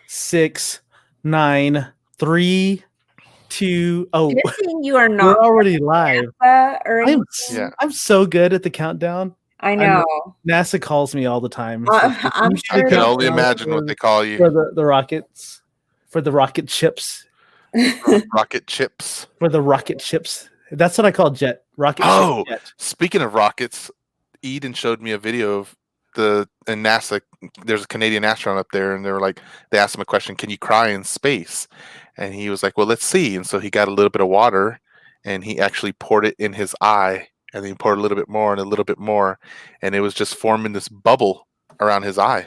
6, 9, 3, 2. Oh, Good thing you are not we're already live. or anything. I'm so good at the countdown. I know. NASA calls me all the time. I'm sure I can only imagine what they call you. For the rockets, for the rocket chips. Rocket chips. For the rocket chips. That's what I call Jet. Rocket Oh, Jet. Speaking of rockets, Eden showed me a video of in NASA. There's a Canadian astronaut up there, and they asked him a question: "Can you cry in space?" And he was like, "Well, let's see." And so he got a little bit of water, and he actually poured it in his eye, and then he poured a little bit more and a little bit more, and it was just forming this bubble around his eye.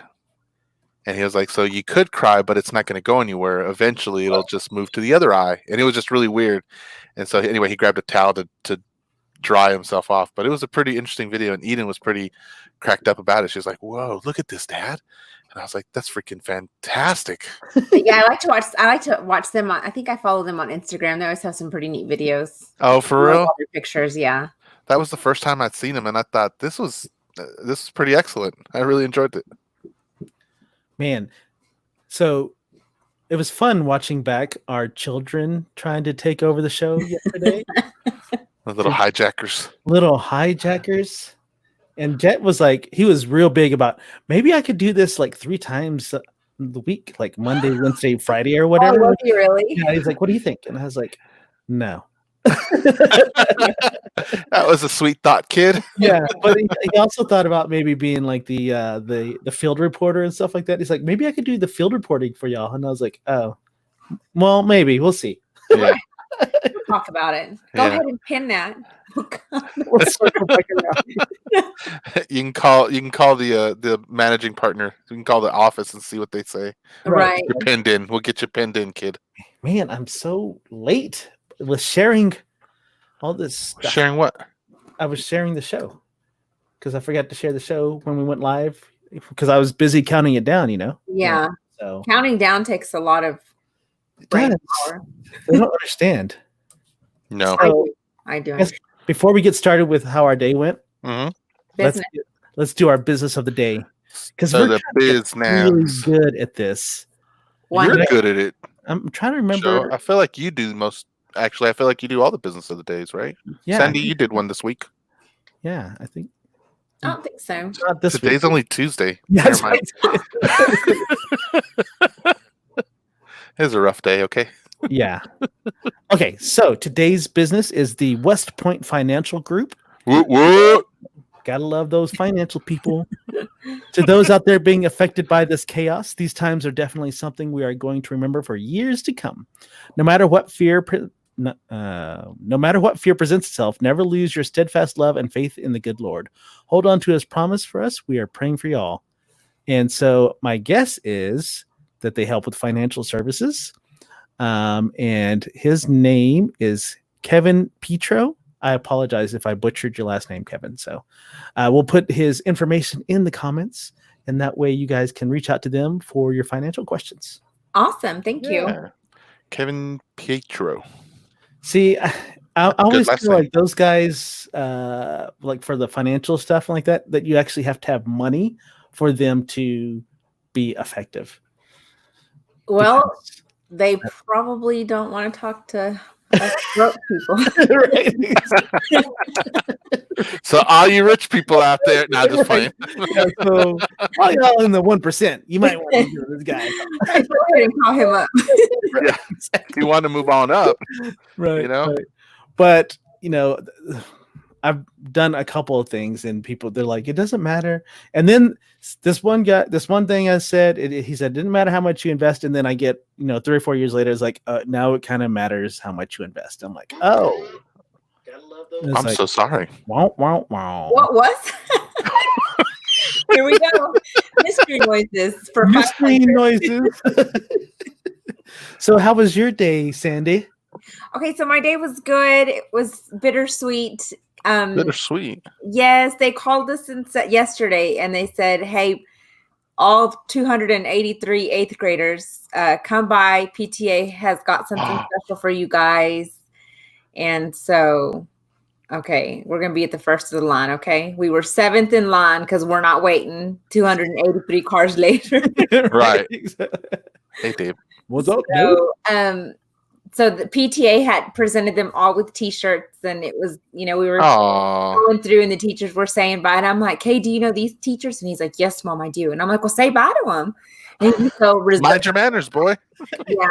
And he was like, "So you could cry, but it's not going to go anywhere. Eventually, it'll just move to the other eye." And it was just really weird. And so anyway, he grabbed a towel to dry himself off. But it was a pretty interesting video, and Eden was pretty cracked up about it. She was like, "Whoa, look at this, Dad!" And I was like, "That's freaking fantastic." Yeah, I like to watch them. I think I follow them on Instagram. They always have some pretty neat videos. Oh, for real? Pictures, yeah. That was the first time I'd seen him, and I thought this was pretty excellent. I really enjoyed it. Man, so it was fun watching back our children trying to take over the show yesterday. The little hijackers. And Jet was like, he was real big about, maybe I could do this like 3 times the week, like Monday, Wednesday, Friday, or whatever. Oh, was he really? Yeah, he's like, what do you think? And I was like, no. That was a sweet thought, kid. Yeah, but he also thought about maybe being like the field reporter and stuff like that. He's like, maybe I could do the field reporting for y'all. And I was like, oh, well, maybe we'll see. Yeah. We'll talk about it. Go ahead and pin that. You can call the managing partner. You can call the office and see what they say. Right. You're pinned in. We'll get you pinned in, kid. Man, I'm so late with sharing all this stuff. Sharing what? I was sharing the show because I forgot to share the show when we went live because I was busy counting it down, Yeah. So counting down takes a lot of brain power. They don't understand. No. So, I do. Before we get started with how our day went, let's do our business of the day. Because we're really good at this. You're good at it. I'm trying to remember. I feel like you do most. Actually, I feel like you do all the business of the days, right? Yeah. Sandy, you did one this week. Yeah, I think. I don't think so. Not this Today's week. only Tuesday. Yeah, Never mind. It was a rough day, okay? Yeah. Okay, so today's business is the West Point Financial Group. What? Gotta love those financial people. To those out there being affected by this chaos, these times are definitely something we are going to remember for years to come. No matter what fear presents itself, never lose your steadfast love and faith in the good Lord. Hold on to his promise for us. We are praying for y'all. And so my guess is that they help with financial services. And his name is Kevin Petro. I apologize if I butchered your last name, Kevin. So we'll put his information in the comments, and that way you guys can reach out to them for your financial questions. Awesome. Thank you. Kevin Pietro. See, I always feel like those guys, like for the financial stuff like that you actually have to have money for them to be effective. Well, they probably don't want to talk to broke people. So all you rich people out there, not just playing. Yeah, so all y'all in the 1%, you might want to do this guy. Go ahead and call him up. Yeah, if you want to move on up, right? Right. But I've done a couple of things, and people they're like, it doesn't matter. And then this one thing I said, he said, it didn't matter how much you invest. And then I get 3 or 4 years later, it's like now it kind of matters how much you invest. I'm like, oh. I'm so sorry. Wow, wow, wow. What was? Here we go. Mystery noises for mystery noises. So, how was your day, Sandy? Okay, so my day was good. It was bittersweet. Bittersweet. Yes, they called us yesterday, and they said, "Hey, all 283 eighth graders, come by. PTA has got something special for you guys." And so Okay, we're gonna be at the first of the line. Okay, we were 7th in line because we're not waiting 283 cars later. Right. Hey, Dave. What's up, dude? So the PTA had presented them all with T-shirts, and it was, we were Aw. going through, and the teachers were saying bye, and I'm like, "Hey, do you know these teachers?" And he's like, "Yes, Mom, I do." And I'm like, "Well, say bye to them." And he was so reserved. Mind your manners, boy. Yeah,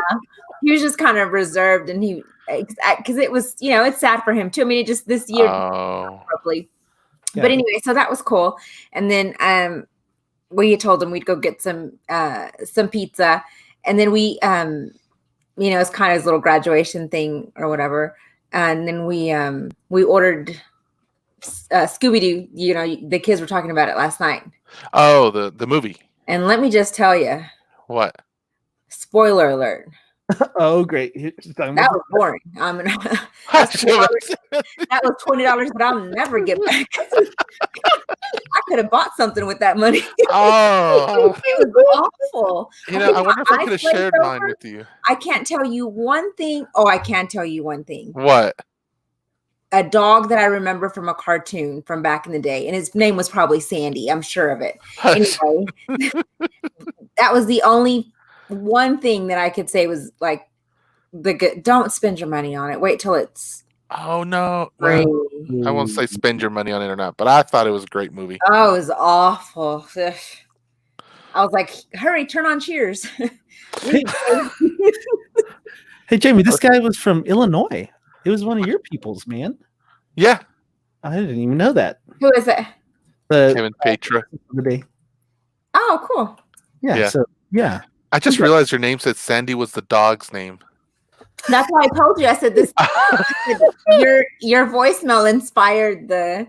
he was just kind of reserved, and because it was, it's sad for him too. I mean, it just this year, probably. Yeah. But anyway, so that was cool. And then we had told him we'd go get some pizza, and then we it's kind of his little graduation thing or whatever. And then we ordered Scooby-Doo. The kids were talking about it last night. Oh, the movie. And let me just tell you. What? Spoiler alert. Oh, great. That was boring. That was $20 that I'll never get back. I could have bought something with that money. Oh. It was awful. I wonder if I could have shared mine with you. I can't tell you one thing. Oh, I can tell you one thing. What? A dog that I remember from a cartoon from back in the day, and his name was probably Sandy. I'm sure of it. Anyway, that was the only one thing that I could say was like don't spend your money on it. Wait till it's oh no. Well, I won't say spend your money on it or not, but I thought it was a great movie. Oh, it was awful. Ugh. I was like, hurry, turn on Cheers. Hey, Jamie, this guy was from Illinois. It was one of your peoples, man. Yeah. I didn't even know that. Who is it? Kevin Petra. Oh, cool. Yeah. So yeah. I just realized your name said Sandy was the dog's name. That's why I told you. I said this. Your voicemail inspired the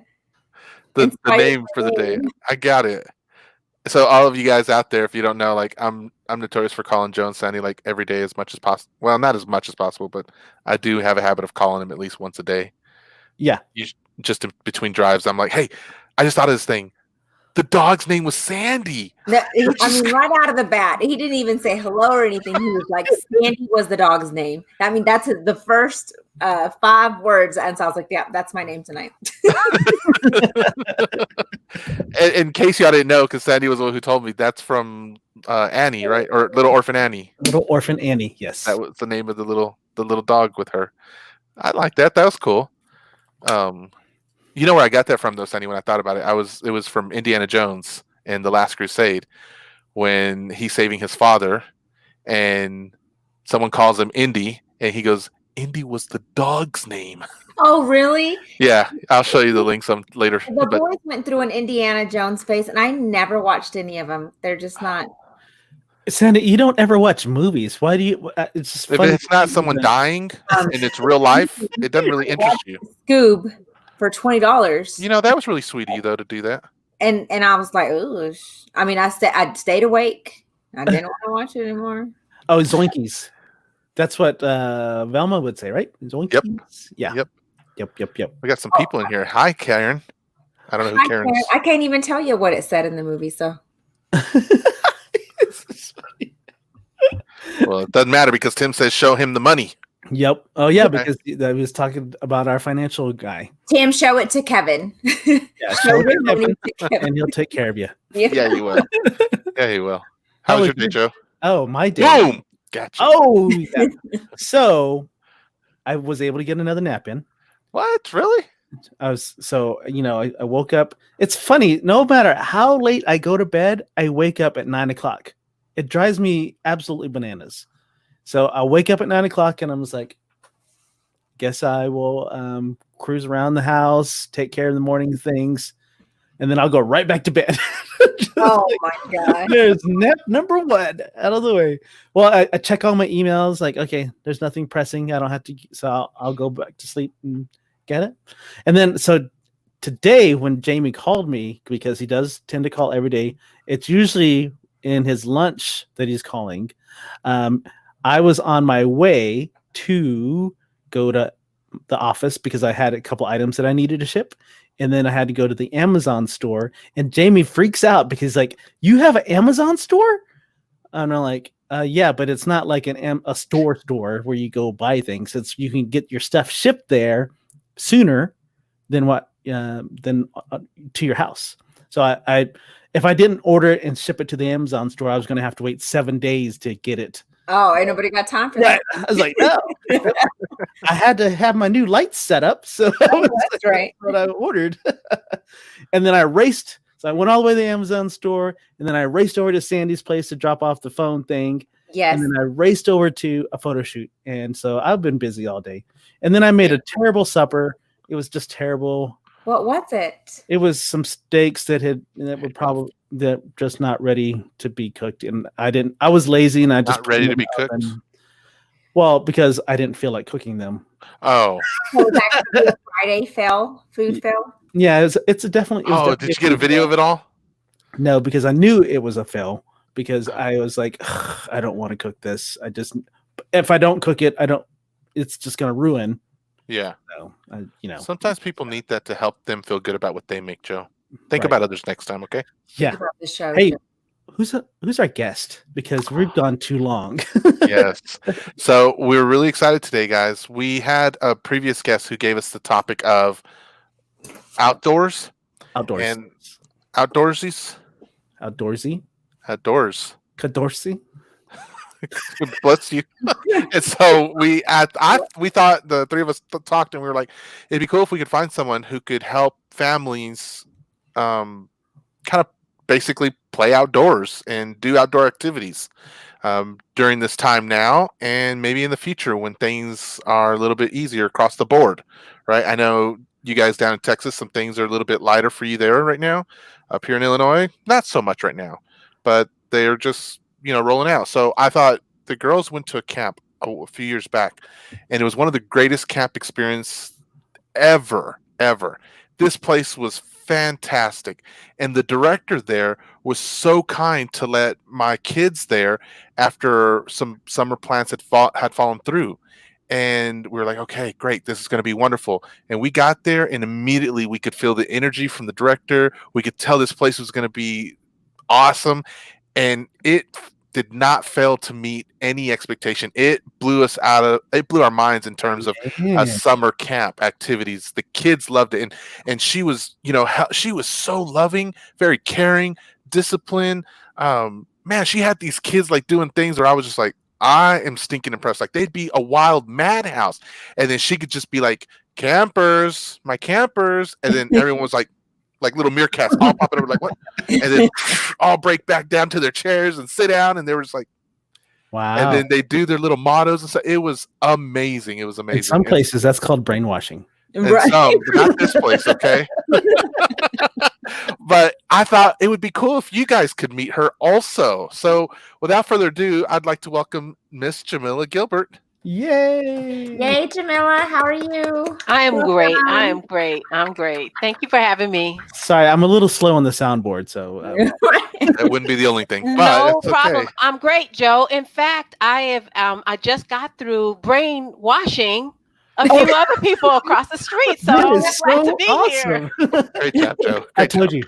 name for the day. I got it. So all of you guys out there, if you don't know, like I'm notorious for calling Joe and Sandy like every day as much as possible. Well, not as much as possible, but I do have a habit of calling him at least once a day. Yeah. Just in between drives, I'm like, hey, I just thought of this thing. The dog's name was Sandy. Right out of the bat, he didn't even say hello or anything. He was like, Sandy was the dog's name. I mean, that's the first 5 words. And so I was like, yeah, that's my name tonight. In case y'all didn't know, because Sandy was the one who told me, that's from Annie, right? Or Little Orphan Annie. Little Orphan Annie, yes. That was the name of the little dog with her. I like that. That was cool. You know where I got that from, though, Sonny, when I thought about it? It was from Indiana Jones in The Last Crusade when he's saving his father and someone calls him Indy and he goes, Indy was the dog's name. Oh, really? Yeah, I'll show you the link some later. The boys went through an Indiana Jones phase, and I never watched any of them. They're just not. Sandy, you don't ever watch movies. Why do you? It's just if it's not someone dying and it's real life, it doesn't really interest you. Scoob for $20. That was really sweet of you, though, to do that. And I was like, ooh. I mean, I stayed awake. I didn't want to watch it anymore. Oh, Zoinkies. That's what Velma would say, right? Zoinkies. Yep. Yeah. Yep. We got some people in here. Hi, Karen. I don't know who Karen is. I can't even tell you what it said in the movie, so. Well, it doesn't matter because Tim says show him the money. Yep. Oh, yeah, because I was talking about our financial guy. Tim, show it to Kevin. Yeah, show it to Kevin, and he'll take care of you. Yeah, he will. Yeah, he will. How was your day, Joe? Oh, my day. Boom! Gotcha. Oh, yeah. So I was able to get another nap in. What? Really? I woke up. It's funny. No matter how late I go to bed, I wake up at 9 o'clock. It drives me absolutely bananas. So I wake up at 9 o'clock and I was like, guess I will cruise around the house, take care of the morning things, and then I'll go right back to bed. Oh my God. There's nap number 1 out of the way. Well, I check all my emails, like, okay, there's nothing pressing. I don't have to, so I'll go back to sleep and get it. And then, so today when Jamie called me, because he does tend to call every day, it's usually in his lunch that he's calling. I was on my way to go to the office because I had a couple items that I needed to ship. And then I had to go to the Amazon store, and Jamie freaks out because like, you have an Amazon store? And I'm like, yeah, but it's not like a store where you go buy things. You can get your stuff shipped there sooner than what than to your house. So I if I didn't order it and ship it to the Amazon store, I was going to have to wait 7 days to get it. Oh, ain't nobody got time for Right. that. I was like, no. I had to have my new lights set up, so That's right. what I ordered. And then I raced. So I went all the way to the Amazon store, and then I raced over to Sandy's place to drop off the phone thing. Yes. And then I raced over to a photo shoot. And so I've been busy all day. And then I made a terrible supper. It was just terrible. What was it? It was some steaks that were probably just not ready to be cooked. And I was lazy and I just Not ready to be cooked. Well, because I didn't feel like cooking them. Oh. So was actually a Friday food fail? Yeah, it's definitely. Did you get a video of it all? No, because I knew it was a fail. Because I was like, I don't want to cook this. If I don't cook it, it's just gonna ruin. Yeah. So, Sometimes people need that to help them feel good about what they make, Joe. Think Right. about others next time, okay? Yeah. Think about the show. Hey, who's our guest? Because we've gone too long. Yes. So we're really excited today, guys. We had a previous guest who gave us the topic of outdoors and outdoorsies. Outdoorsy. Outdoors. Cadorsy. Bless you. And so we thought, the three of us talked, and we were like, it'd be cool if we could find someone who could help families kind of basically play outdoors and do outdoor activities during this time now, and maybe in the future when things are a little bit easier across the board, right? I know you guys down in Texas, some things are a little bit lighter for you there right now. Up here in Illinois, not so much right now, but they're just rolling out. So I thought the girls went to a camp a few years back, and it was one of the greatest camp experience ever. This place was fantastic, and the director there was so kind to let my kids there after some summer plans had fallen through. And we were like, okay, great, this is going to be wonderful. And we got there, and immediately we could feel the energy from the director. We could tell this place was going to be awesome, and it did not fail to meet any expectation. It blew our minds in terms of summer camp activities. The kids loved it, and she was, she was so loving, very caring, disciplined. Man, she had these kids like doing things where I was just like, I am stinking impressed. Like, they'd be a wild madhouse, and then she could just be like, campers, my campers, and then everyone was like little meerkats all popping over, like, what? And then all break back down to their chairs and sit down, and they were just like, wow. And then they do their little mottos and stuff. It was amazing. It was amazing. In some places, that's called brainwashing. Right. Not this place, okay? But I thought it would be cool if you guys could meet her also. So without further ado, I'd like to welcome Miss Jamillah Gilbert. Yay! Yay, Jamillah. How are you? I am great. I'm great. Thank you for having me. Sorry, I'm a little slow on the soundboard, so That wouldn't be the only thing. But No it's problem. Okay. I'm great, Joe. In fact, I just got through brainwashing a few other people across the street. So that I'm is glad so to be here. awesome. Great job, Joe. I Great told job.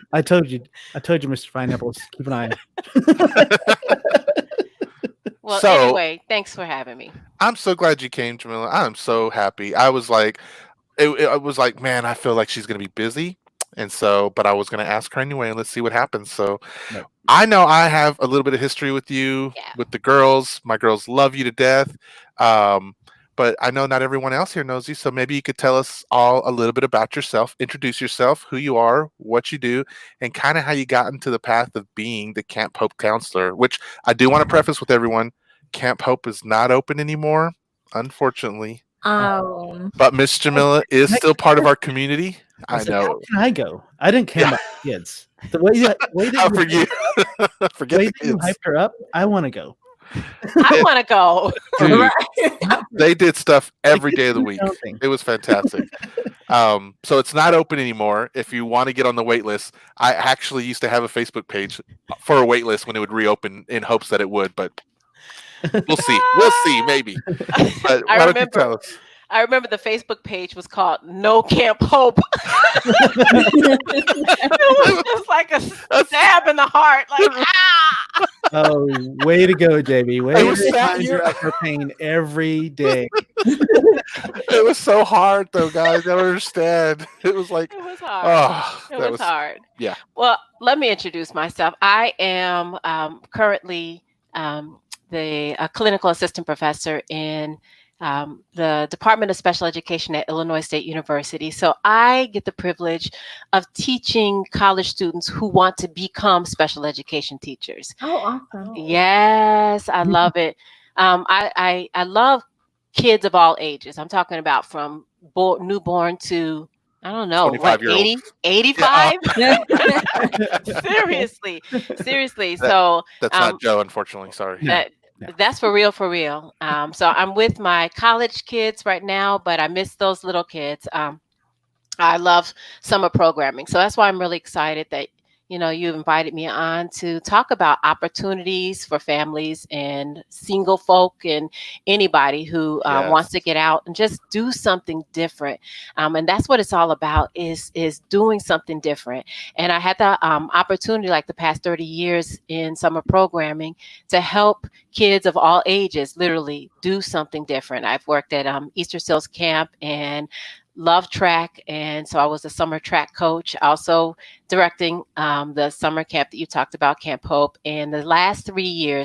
you, Mr. Pineapples. Keep an eye. Well, So- anyway, thanks for having me. I'm so glad you came, Jamillah. I'm so happy. I was like, it was like, man, I feel like she's going to be busy. And so, but I was going to ask her anyway, and let's see what happens. So No. I know I have a little bit of history with you, Yeah. with the girls. My girls love you to death. But I know not everyone else here knows you. So maybe you could tell us all a little bit about yourself, introduce yourself, who you are, what you do, and kind of how you got into the path of being the Camp Hope counselor, which I do want to preface with everyone. Camp Hope is not open anymore, unfortunately. Oh. But Miss Jamillah is still part of our community. I said, how know. can I go? I didn't care about the kids. The way that Oh, for you. Forget the you kids. hyped her up, I want to go. I want to go. Dude, they did stuff every day of the week. Something. It was fantastic. So it's not open anymore. If you want to get on the wait list, I actually used to have a Facebook page for a wait list when it would reopen in hopes that it would, but we'll see. We'll see, maybe. But why don't you tell us? I remember the Facebook page was called No Camp Hope. It was just like a stab in the heart. Like, ah! Oh, way to go, JB. Way It to was sad, remind her of her pain every day. It was so hard, though, guys. I don't understand. It was like, It was hard. oh, It that was hard. yeah. Well, let me introduce myself. I am currently the clinical assistant professor in the Department of Special Education at Illinois State University. So I get the privilege of teaching college students who want to become special education teachers. Oh, awesome. Yes, I love it. I love kids of all ages. I'm talking about from newborn to, I don't know, what, 25-year-old. 80, 85? Yeah. Seriously. So That's not Joe, unfortunately. Sorry. that's for real, for real. So I'm with my college kids right now, but I miss those little kids. I love summer programming. So that's why I'm really excited that, you know, you invited me on to talk about opportunities for families and single folk and anybody who wants to get out and just do something different. And that's what it's all about, is doing something different. And I had the opportunity, like the past 30 years in summer programming, to help kids of all ages literally do something different. I've worked at Easter Seals Camp and love track, and so I was a summer track coach, also directing the summer camp that you talked about, Camp Hope. And the last 3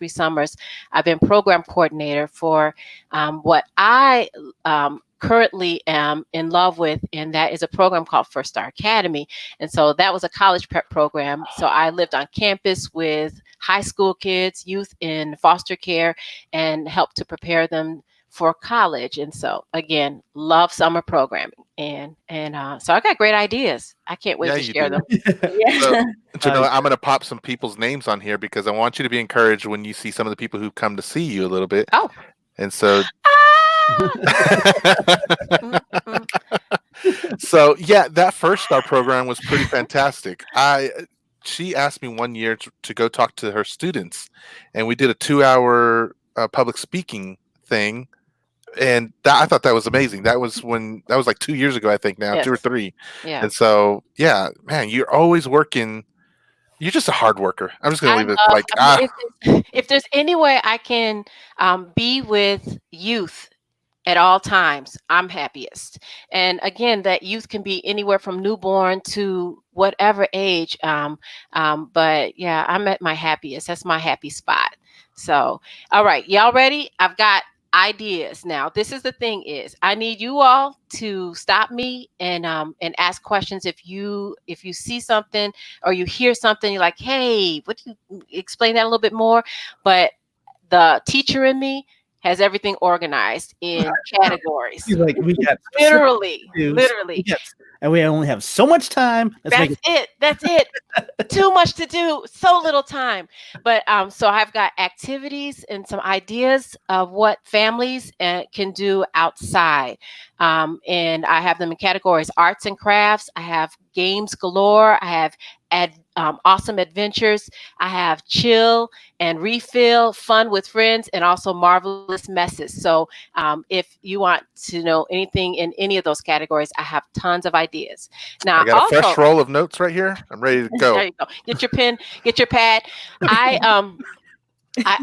summers, I've been program coordinator for what I currently am in love with, and that is a program called First Star Academy. And so that was a college prep program. So I lived on campus with high school kids, youth in foster care, and helped to prepare them for college. And so again, love summer programming, and so I got great ideas. I can't wait to share them. So, I'm going to pop some people's names on here because I want you to be encouraged when you see some of the people who come to see you a little bit. Oh, and so so yeah, that First Star program was pretty fantastic. She asked me one year to go talk to her students, and we did a 2-hour public speaking thing. And I thought that was amazing. That was like 2 years ago, I think now, 2 or 3. Yeah. And so, yeah, man, you're always working. You're just a hard worker. I'm just going to leave it if there's any way I can be with youth at all times, I'm happiest. And again, that youth can be anywhere from newborn to whatever age. But yeah, I'm at my happiest. That's my happy spot. So, all right, y'all ready? I've got ideas. Now, this is the thing, is I need you all to stop me and ask questions. If you see something or you hear something, you're like, hey, what do you explain that a little bit more? But the teacher in me has everything organized in categories. Like, we got literally. And we only have so much time. That's it. Too much to do, so little time. But so I've got activities and some ideas of what families can do outside. And I have them in categories: arts and crafts. I have games galore. I have awesome adventures. I have chill and refill, fun with friends, and also marvelous messes. So if you want to know anything in any of those categories, I have tons of ideas. Now, I got a fresh roll of notes right here. I'm ready to go. There you go. Get your pen, get your pad. I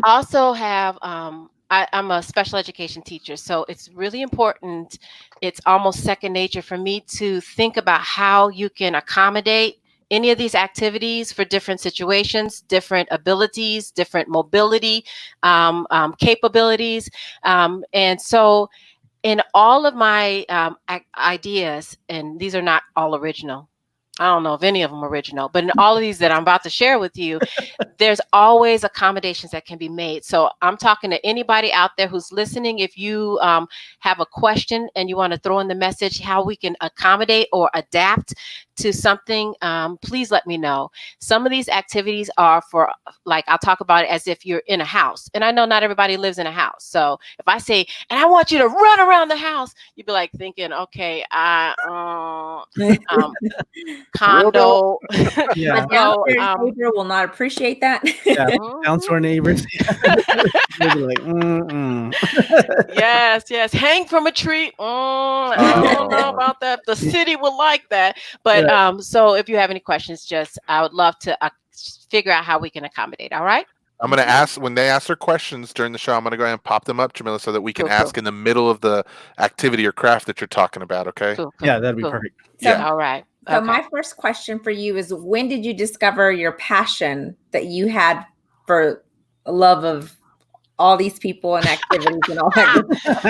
also have I'm a special education teacher, so it's really important. It's almost second nature for me to think about how you can accommodate any of these activities for different situations, different abilities, different mobility capabilities. And so in all of my ideas, and these are not all original, I don't know if any of them are original, but in all of these that I'm about to share with you, there's always accommodations that can be made. So I'm talking to anybody out there who's listening. If you have a question and you want to throw in the message how we can accommodate or adapt to something, please let me know. Some of these activities are for, like, I'll talk about it as if you're in a house. And I know not everybody lives in a house. So if I say, and I want you to run around the house, you'd be like thinking, okay, condo. Yeah. Neighbor will not appreciate that. Yeah, downstairs neighbors. Like, Yes. Hang from a tree. I don't know about that. The city will like that. But so if you have any questions, I would love to figure out how we can accommodate. All right. I'm going to ask when they ask their questions during the show. I'm going to go ahead and pop them up, Jamillah, so that we can Cool, ask cool. in the middle of the activity or craft that you're talking about. Okay. Cool, cool, Yeah, that'd be cool. perfect. So, Yeah. All right. So Okay. my first question for you is, when did you discover your passion that you had for love of all these people and activities and all that good stuff?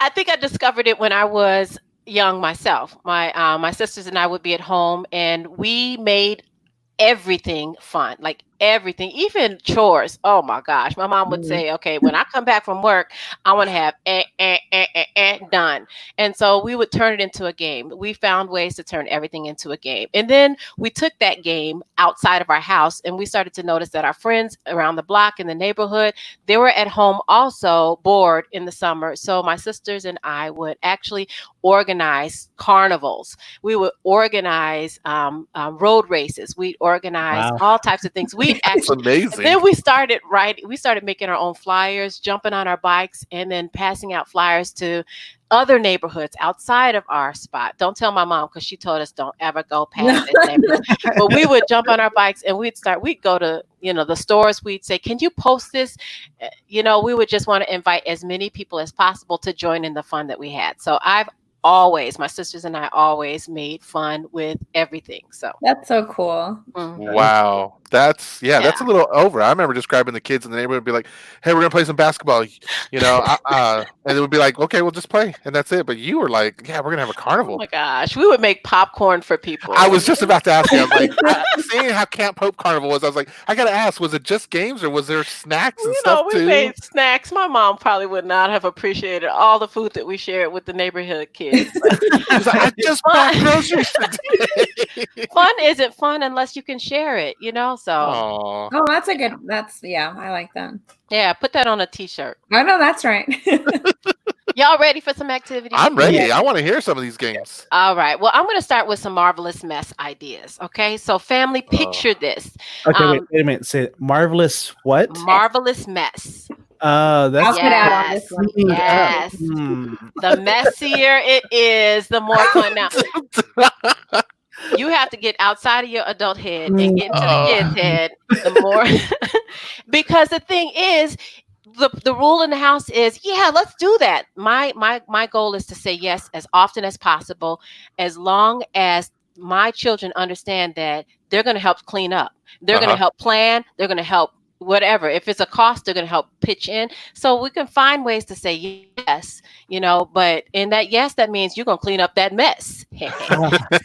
I think I discovered it when I was young myself. My sisters and I would be at home, and we made everything fun, like everything, even chores. Oh my gosh. My mom would say, okay, when I come back from work, I want to have done. And so we would turn it into a game. We found ways to turn everything into a game. And then we took that game outside of our house, and we started to notice that our friends around the block in the neighborhood, they were at home also bored in the summer. So my sisters and I would actually organize carnivals. We would organize road races. We'd organize Wow. all types of things. We It's actually, amazing. then we started writing. We started making our own flyers, jumping on our bikes, and then passing out flyers to other neighborhoods outside of our spot. Don't tell my mom, because she told us don't ever go past this neighborhood. But we would jump on our bikes and we'd go to, the stores. We'd say, can you post this? We would just want to invite as many people as possible to join in the fun that we had. So my sisters and I always made fun with everything. So That's so cool. Wow. That's a little over. I remember just grabbing the kids in the neighborhood and be like, hey, we're gonna play some basketball, and it would be like, okay, we'll just play, and that's it. But you were like, yeah, we're gonna have a carnival. Oh my gosh, we would make popcorn for people. I was just about to ask you. I'm like, seeing how Camp Hope Carnival was, I was like, I gotta ask, was it just games or was there snacks and stuff we too? made snacks. My mom probably would not have appreciated all the food that we shared with the neighborhood kids. She's like, I just bought groceries today. Fun isn't fun unless you can share it, So Aw. Oh, that's a good. I like that. yeah, put that on a t-shirt. I know that's right. Y'all ready for some activities? I'm ready. Yeah. I want to hear some of these games. All right. Well, I'm going to start with some marvelous mess ideas. Okay. So family, picture this. Okay, wait a minute. Say marvelous what? Marvelous mess. I'll That's put out on this one. Yes. The messier it is, the more fun. Now, you have to get outside of your adult head and get into the kid's head. The more, because the thing is, the rule in the house is, yeah, let's do that. My goal is to say yes as often as possible, as long as my children understand that they're going to help clean up, they're going to help plan, they're going to help whatever. If it's a cost, they're going to help pitch in. So we can find ways to say yes, but in that yes, that means you're going to clean up that mess.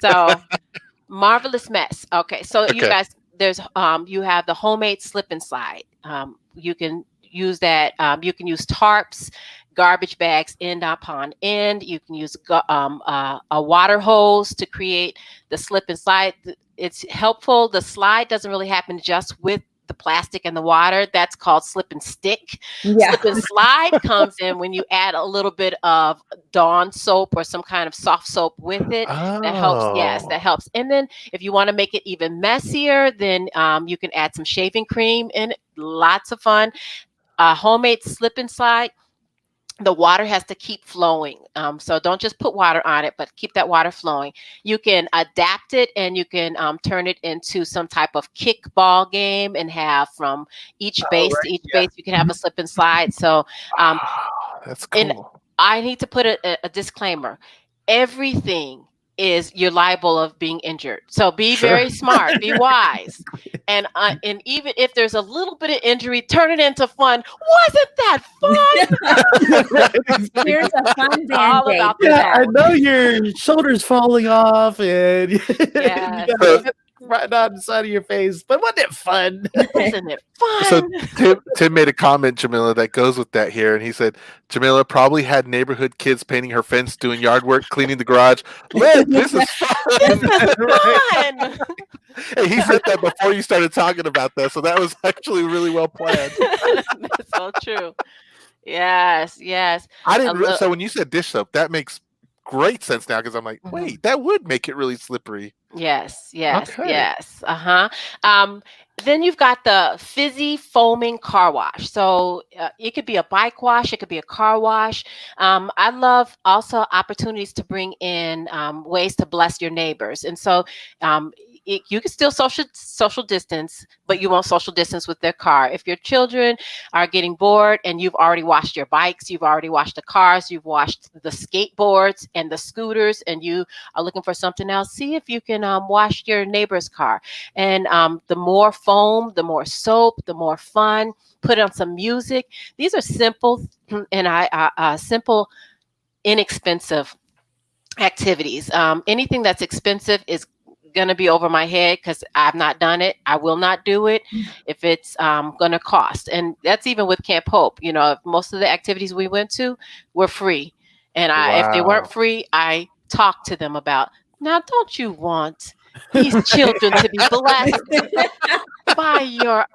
So marvelous mess. Okay. So you guys, there's you have the homemade slip and slide. You can use that. You can use tarps, garbage bags end upon end. You can use a water hose to create the slip and slide. It's helpful. The slide doesn't really happen just with the plastic and the water. That's called slip and stick. Yeah. Slip and slide comes in when you add a little bit of Dawn soap or some kind of soft soap with it. That helps. Yes, that helps. And then if you want to make it even messier, then you can add some shaving cream in it. Lots of fun. Homemade slip and slide. The water has to keep flowing. So don't just put water on it, but keep that water flowing. You can adapt it and you can turn it into some type of kickball game and have from each base to each base, you can have a slip and slide. So that's cool. And I need to put a disclaimer. Everything is you're liable of being injured. So be very smart, be wise. And even if there's a little bit of injury, turn it into fun. Wasn't that fun? Here's a fun All band-aid. about the I bad. know your shoulder's falling off and you Yeah. got it right on the side of your face, but wasn't it fun? Isn't it fun? So Tim made a comment, Jamillah, that goes with that here, and he said Jamillah probably had neighborhood kids painting her fence, doing yard work, cleaning the garage. Look, this is fun. This is fun. Hey, he said that before you started talking about that, so that was actually really well planned. That's so true. Yes, yes. I didn't. So when you said dish soap, that makes great sense now because I'm like, wait, that would make it really slippery. Yes, yes, Okay. yes. Then you've got the fizzy foaming car wash. So it could be a bike wash, it could be a car wash. I love also opportunities to bring in ways to bless your neighbors. And so you can still social distance, but you won't social distance with their car. If your children are getting bored and you've already washed your bikes, you've already washed the cars, you've washed the skateboards and the scooters, and you are looking for something else, see if you can wash your neighbor's car. And the more foam, the more soap, the more fun. Put on some music. These are simple and simple, inexpensive activities. Anything that's expensive is going to be over my head because I've not done it. I will not do it if it's going to cost. And that's even with Camp Hope. You know, most of the activities we went to were free. And if they weren't free, I talked to them about, now, don't you want these children to be blessed by your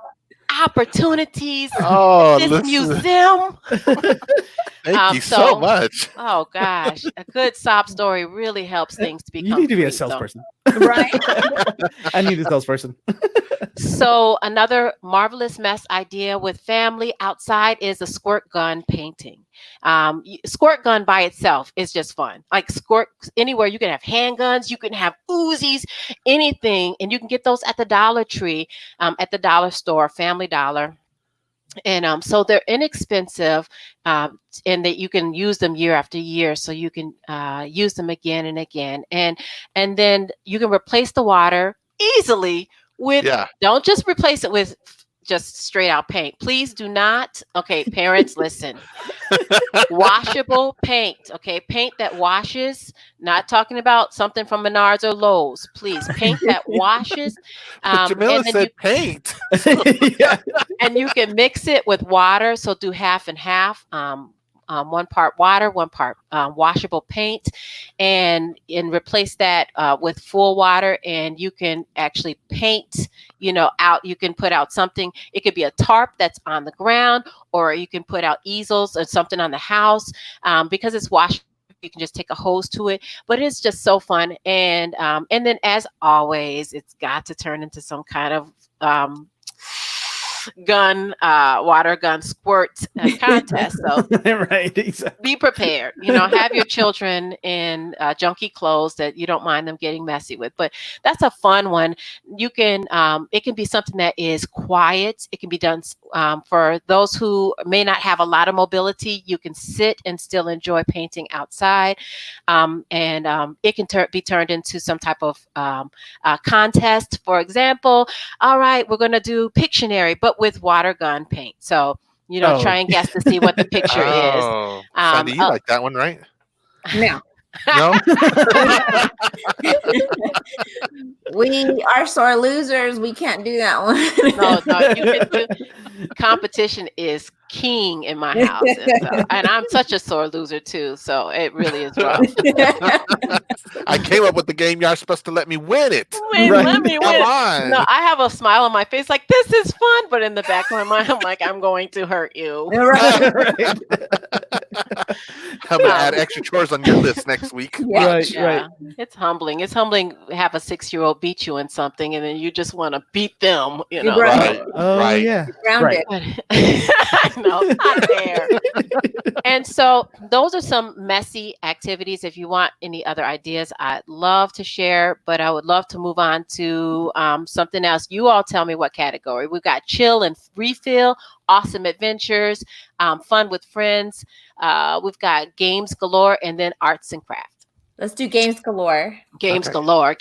opportunities in this museum? Thank you so much. Oh gosh, a good sob story really helps things to become. You need to be a free, salesperson, Right? I need a salesperson. So another marvelous mess idea with family outside is a squirt gun painting. Squirt gun by itself is just fun. Like squirt anywhere, you can have handguns, you can have Uzis, anything, and you can get those at the Dollar Tree, at the dollar store, Family Dollar. And so they're inexpensive, and that you can use them year after year, so you can use them again and again, and then you can replace the water easily with. Don't just replace it with just straight out paint. Please do not. Okay, parents, listen. Washable paint. Okay, paint that washes. Not talking about something from Menards or Lowe's. Please, paint that washes. Jamillah said paint. And you can mix it with water. So do half and half. 1 part water, 1 part washable paint, and replace that with full water. And you can actually paint, out. You can put out something. It could be a tarp that's on the ground, or you can put out easels or something on the house. Because it's washable, you can just take a hose to it. But it's just so fun. And then, as always, it's got to turn into some kind of water gun squirt contest. So right, exactly. Be prepared. Have your children in junky clothes that you don't mind them getting messy with. But that's a fun one. You can it can be something that is quiet. It can be done for those who may not have a lot of mobility. You can sit and still enjoy painting outside, and it can be turned into some type of contest. For example, all right, we're going to do Pictionary, but with water gun paint. So, try and guess to see what the picture is. Sandy, you like that one, right? No. No? We are sore losers. We can't do that one. No, you can do. Competition is king in my house, and I'm such a sore loser too. So it really is rough. I came up with the game. Y'all supposed to let me win it. Let me win. Come on. No, I have a smile on my face, like this is fun, but in the back of my mind, I'm like, I'm going to hurt you. Right. I'm gonna add extra chores on your list next week. Right. It's humbling. It's humbling to have a 6-year-old beat you in something, and then you just want to beat them. Right. Oh, right. yeah. Grounded. No, not there. And so those are some messy activities. If you want any other ideas, I'd love to share, but I would love to move on to something else. You all tell me what category. We've got chill and refill, awesome adventures, fun with friends. We've got games galore, and then arts and crafts. Let's do games galore. Games galore.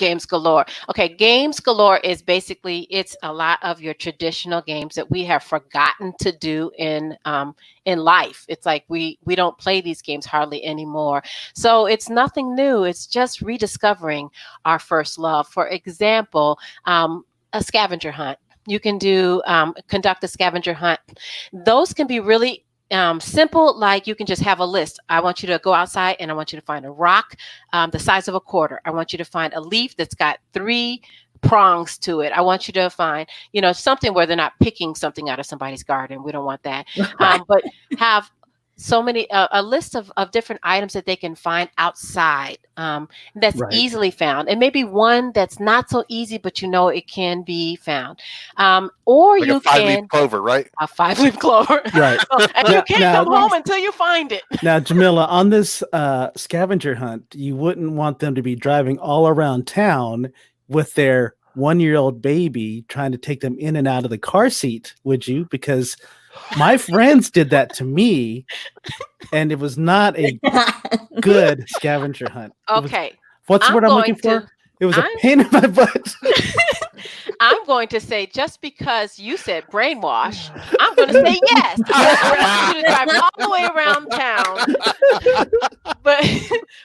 Okay, games galore is basically, it's a lot of your traditional games that we have forgotten to do in life. It's like we don't play these games hardly anymore. So it's nothing new. It's just rediscovering our first love. For example, a scavenger hunt. You can conduct a scavenger hunt. Those can be really simple, like you can just have a list. I want you to go outside and I want you to find a rock the size of a quarter. I want you to find a leaf that's got 3 prongs to it. I want you to find, something where they're not picking something out of somebody's garden. We don't want that. But have so many, a list of different items that they can find outside that's easily found. And maybe one that's not so easy, but it can be found. Or like you a 5-leaf clover, right? A 5-leaf clover. Right. And you can't come home until you find it. Now, Jamillah, on this scavenger hunt, you wouldn't want them to be driving all around town with their 1-year-old baby trying to take them in and out of the car seat, would you? Because my friends did that to me, and it was not a good scavenger hunt. Okay. What's the word I'm looking for? It was a pain in my butt. I'm going to say, just because you said brainwash, I'm going to say yes. I'm going to drive all the way around town.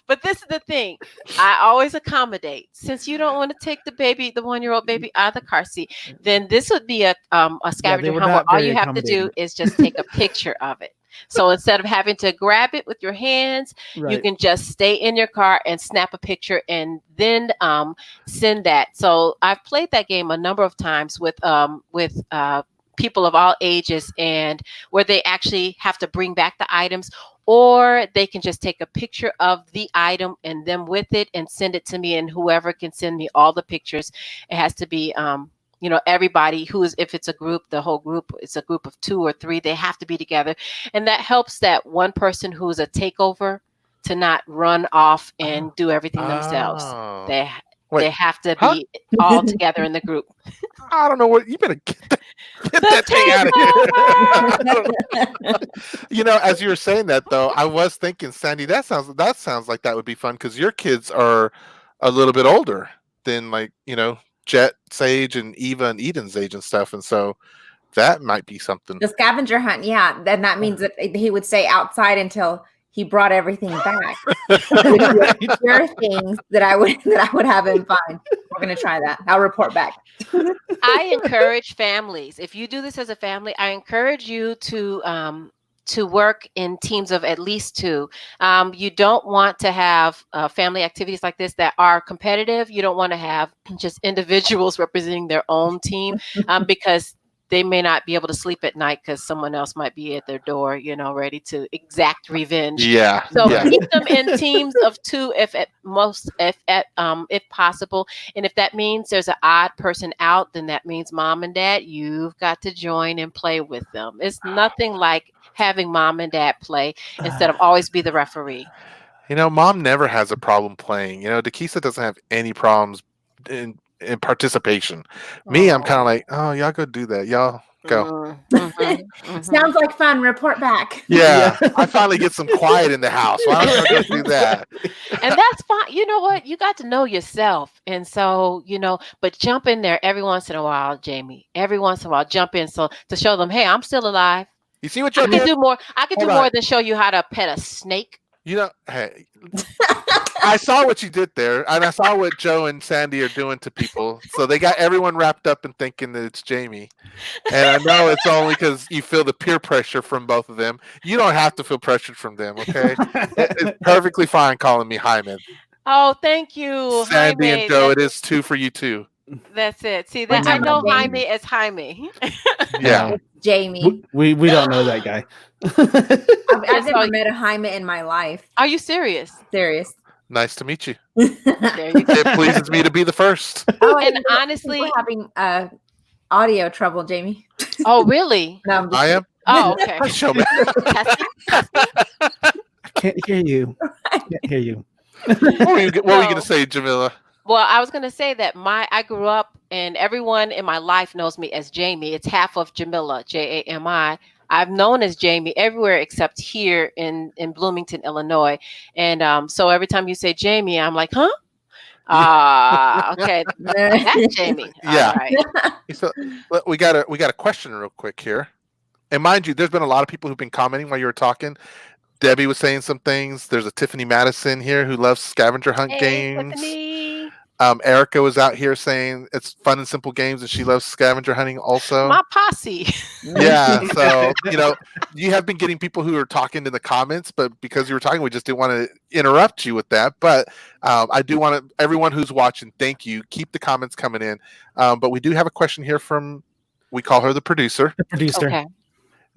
But this is the thing. I always accommodate. Since you don't want to take the 1-year-old baby out of the car seat, then this would be a scavenger hunt where all you have to do is just take a picture of it. So instead of having to grab it with your hands, you can just stay in your car and snap a picture and then send that. So I've played that game a number of times with people of all ages, and where they actually have to bring back the items, or they can just take a picture of the item and them with it and send it to me, and whoever can send me all the pictures. It has to be everybody if it's a group, the whole group, it's a group of 2 or 3, they have to be together. And that helps that one person who's a takeover to not run off and do everything themselves. They have to be all together in the group. I don't know what you better get that thing out of here. As you were saying that though, I was thinking, Sandy, that sounds like that would be fun because your kids are a little bit older than Jet, Sage, and Eva and Eden's age and stuff, and so that might be something. The scavenger hunt, yeah, then that means that he would stay outside until he brought everything back. There are things that I would have him find. We're gonna try that. I'll report back. I encourage families. If you do this as a family, I encourage you to work in teams of at least 2. You don't want to have family activities like this that are competitive. You don't want to have just individuals representing their own team because they may not be able to sleep at night because someone else might be at their door, ready to exact revenge. Yeah. So keep them in teams of 2, if possible. And if that means there's an odd person out, then that means mom and dad, you've got to join and play with them. It's nothing like having mom and dad play instead of always be the referee. Mom never has a problem playing. Dakisa doesn't have any problems in participation. Me, I'm kind of like, oh, y'all go do that. Y'all go. Sounds like fun. Report back. Yeah. I finally get some quiet in the house. Why don't I go do that? And that's fine. You know what? You got to know yourself. And so, but jump in there every once in a while, Jamie. Every once in a while, jump in to show them, hey, I'm still alive. You see what I can do more. I can do more than show you how to pet a snake. Hey, I saw what you did there, and I saw what Joe and Sandy are doing to people. So they got everyone wrapped up in thinking that it's Jamie. And I know it's only because you feel the peer pressure from both of them. You don't have to feel pressured from them, okay? It's perfectly fine calling me Hyman. Oh, thank you, Sandy Jaime. and Joe, it is 2 for you too. That's it. See, that I know Jaime as Jaime. Yeah. Jamie. We don't know that guy. I've never met a Jaime in my life. Are you serious? Serious. Nice to meet you. There you go. It pleases me to be the first. And honestly, we're having audio trouble, Jamie. Oh, really? No, I am. Oh, okay. Show me. I can't hear you. What were you going to say, Jamillah? Well, I was going to say that I grew up and everyone in my life knows me as Jamie. It's half of Jamillah, Jami. I've known as Jamie everywhere except here in Bloomington, Illinois. And so every time you say Jamie, I'm like, huh? Okay. That's Jamie. Yeah. All right. So we got a question real quick here. And mind you, there's been a lot of people who've been commenting while you were talking. Debbie was saying some things. There's a Tiffany Madison here who loves scavenger hunt games. Tiffany. Erica was out here saying it's fun and simple games, and she loves scavenger hunting also. My posse. Yeah, so you have been getting people who are talking in the comments, but because you were talking, we just didn't want to interrupt you with that. But I do want to, everyone who's watching, thank you. Keep the comments coming in. But we do have a question here from, we call her the producer. The producer. Okay.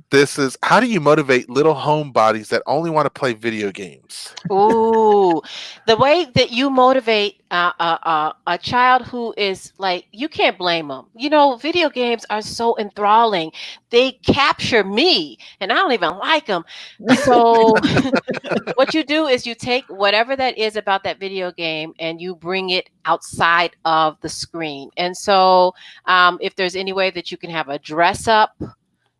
This is, how do you motivate little homebodies that only want to play video games? Ooh, the way that you motivate a child who is like, you can't blame them. You know, video games are so enthralling. They capture me, and I don't even like them. So, what you do is you take whatever that is about that video game and you bring it outside of the screen. And so, if there's any way that you can have a dress up,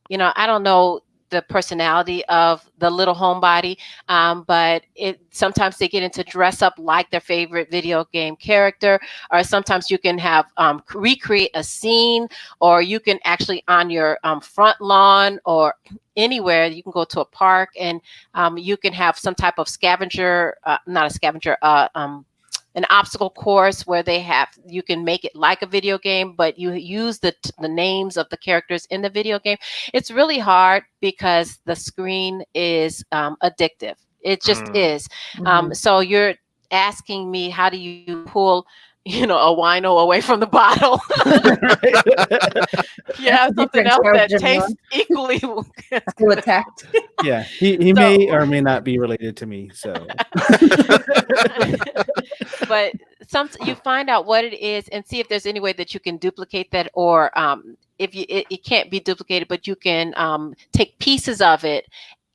you know, I don't know the personality of the little homebody, but it sometimes they get into dress up like their favorite video game character, or sometimes you can have recreate a scene, or you can actually on your front lawn or anywhere you can go to a park and you can have some type of scavenger, not a scavenger, an obstacle course where you can make it like a video game, but you use the names of the characters in the video game. It's really hard because the screen is addictive. It just is. So you're asking me, how do you pull, you know, a wino away from the bottle? You have something else that tastes equally to attack. Yeah, he may or may not be related to me. So, but you find out what it is and see if there's any way that you can duplicate that, or if it can't be duplicated, but you can take pieces of it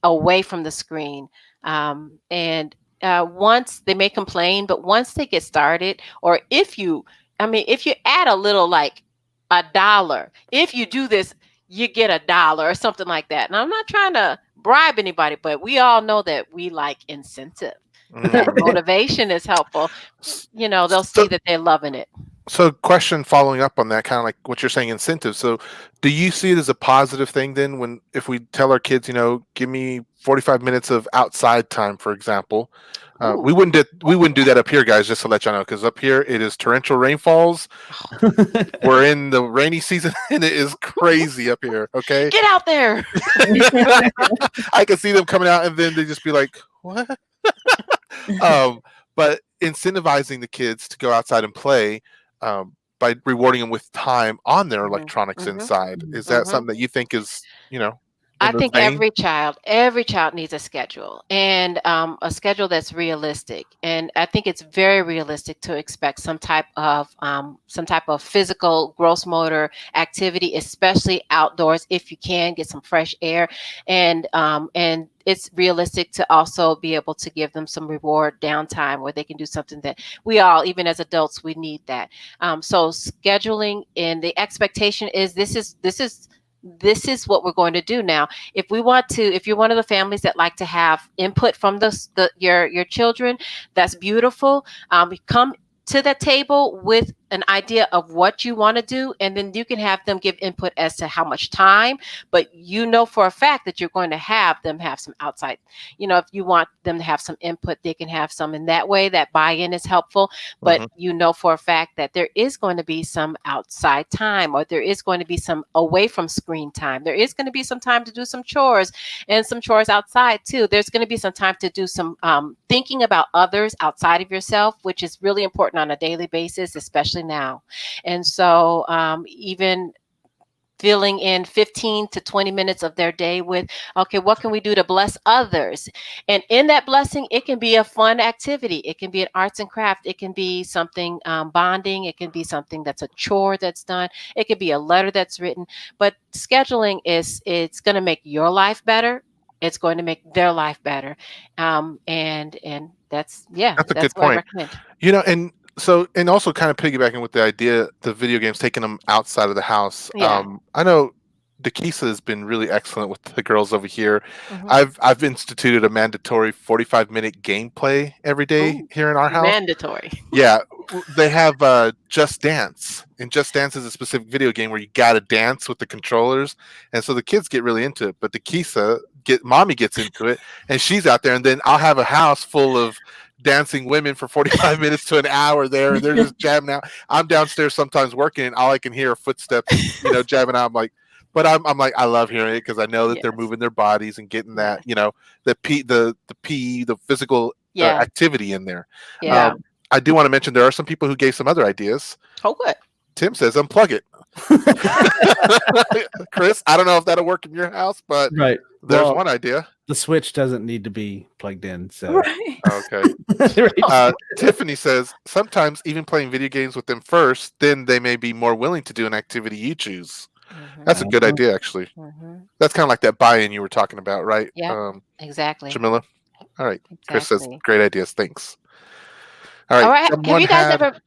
away from the screen. And once they may complain, but once they get started, or if you add a little, like $1, if you do this, you get $1 or something like that. And I'm not trying to bribe anybody, but we all know that we like incentive. That motivation is helpful. You know, they'll see that they're loving it. So, question following up on that, kind of like what you're saying, incentive. So, do you see it as a positive thing then, if we tell our kids, you know, give me 45 minutes of outside time, for example? We wouldn't do that up here, guys, just to let y'all know, because up here it is torrential rainfalls. We're in the rainy season and it is crazy up here. Okay, get out there. I can see them coming out and then they just be like, what? But incentivizing the kids to go outside and play by rewarding them with time on their electronics inside. Is that something that you think is, you know? I think every child needs a schedule, and a schedule that's realistic. And I think it's very realistic to expect some type of physical gross motor activity, especially outdoors, if you can get some fresh air. And it's realistic to also be able to give them some reward downtime where they can do something that we all, even as adults, we need that. So scheduling, and the expectation is this is what we're going to do now. If you're one of the families that like to have input from your children, that's beautiful. Come to that table with an idea of what you want to do, and then you can have them give input as to how much time, but you know for a fact that you're going to have them have some outside, you know, if you want them to have some input, they can have some. In that way, that buy-in is helpful, but you know for a fact that there is going to be some outside time, or there is going to be some away from screen time. There is going to be some time to do some chores, and some chores outside too. There's going to be some time to do some thinking about others outside of yourself, which is really important on a daily basis, especially now. And so even filling in 15 to 20 minutes of their day with, okay, what can we do to bless others? And in that blessing, it can be a fun activity. It can be an arts and craft. It can be something bonding. It can be something that's a chore that's done. It could be a letter that's written. But scheduling it's going to make your life better. It's going to make their life better. And that's a good point. You know, and also kind of piggybacking with the idea, the video games, taking them outside of the house. Yeah. I know Dakisa has been really excellent with the girls over here. I've instituted a mandatory 45-minute gameplay every day here in our house. Mandatory. Yeah. They have Just Dance. And Just Dance is a specific video game where you got to dance with the controllers. And so the kids get really into it. But mommy gets into it, and she's out there. And then I'll have a house full of dancing women for 45 minutes to an hour there, and they're just jamming out. I'm downstairs sometimes working, and all I can hear are footsteps, you know, jamming out. I'm like, but I'm like, I love hearing it because I know that they're moving their bodies and getting that, you know, the physical activity in there. Yeah. I do want to mention there are some people who gave some other ideas. Oh, good. Tim says unplug it. Chris, I don't know if that'll work in your house, but Right. there's Well, one idea. the switch doesn't need to be plugged in. So Right. Okay. Right. Tiffany says sometimes even playing video games with them first, then they may be more willing to do an activity you choose. That's a good idea, actually. That's kind of like that buy-in you were talking about, right? Yeah, exactly. Jamillah. All right. Chris says Exactly. great ideas. Thanks. All right. All right. Have Someone you guys had. ever?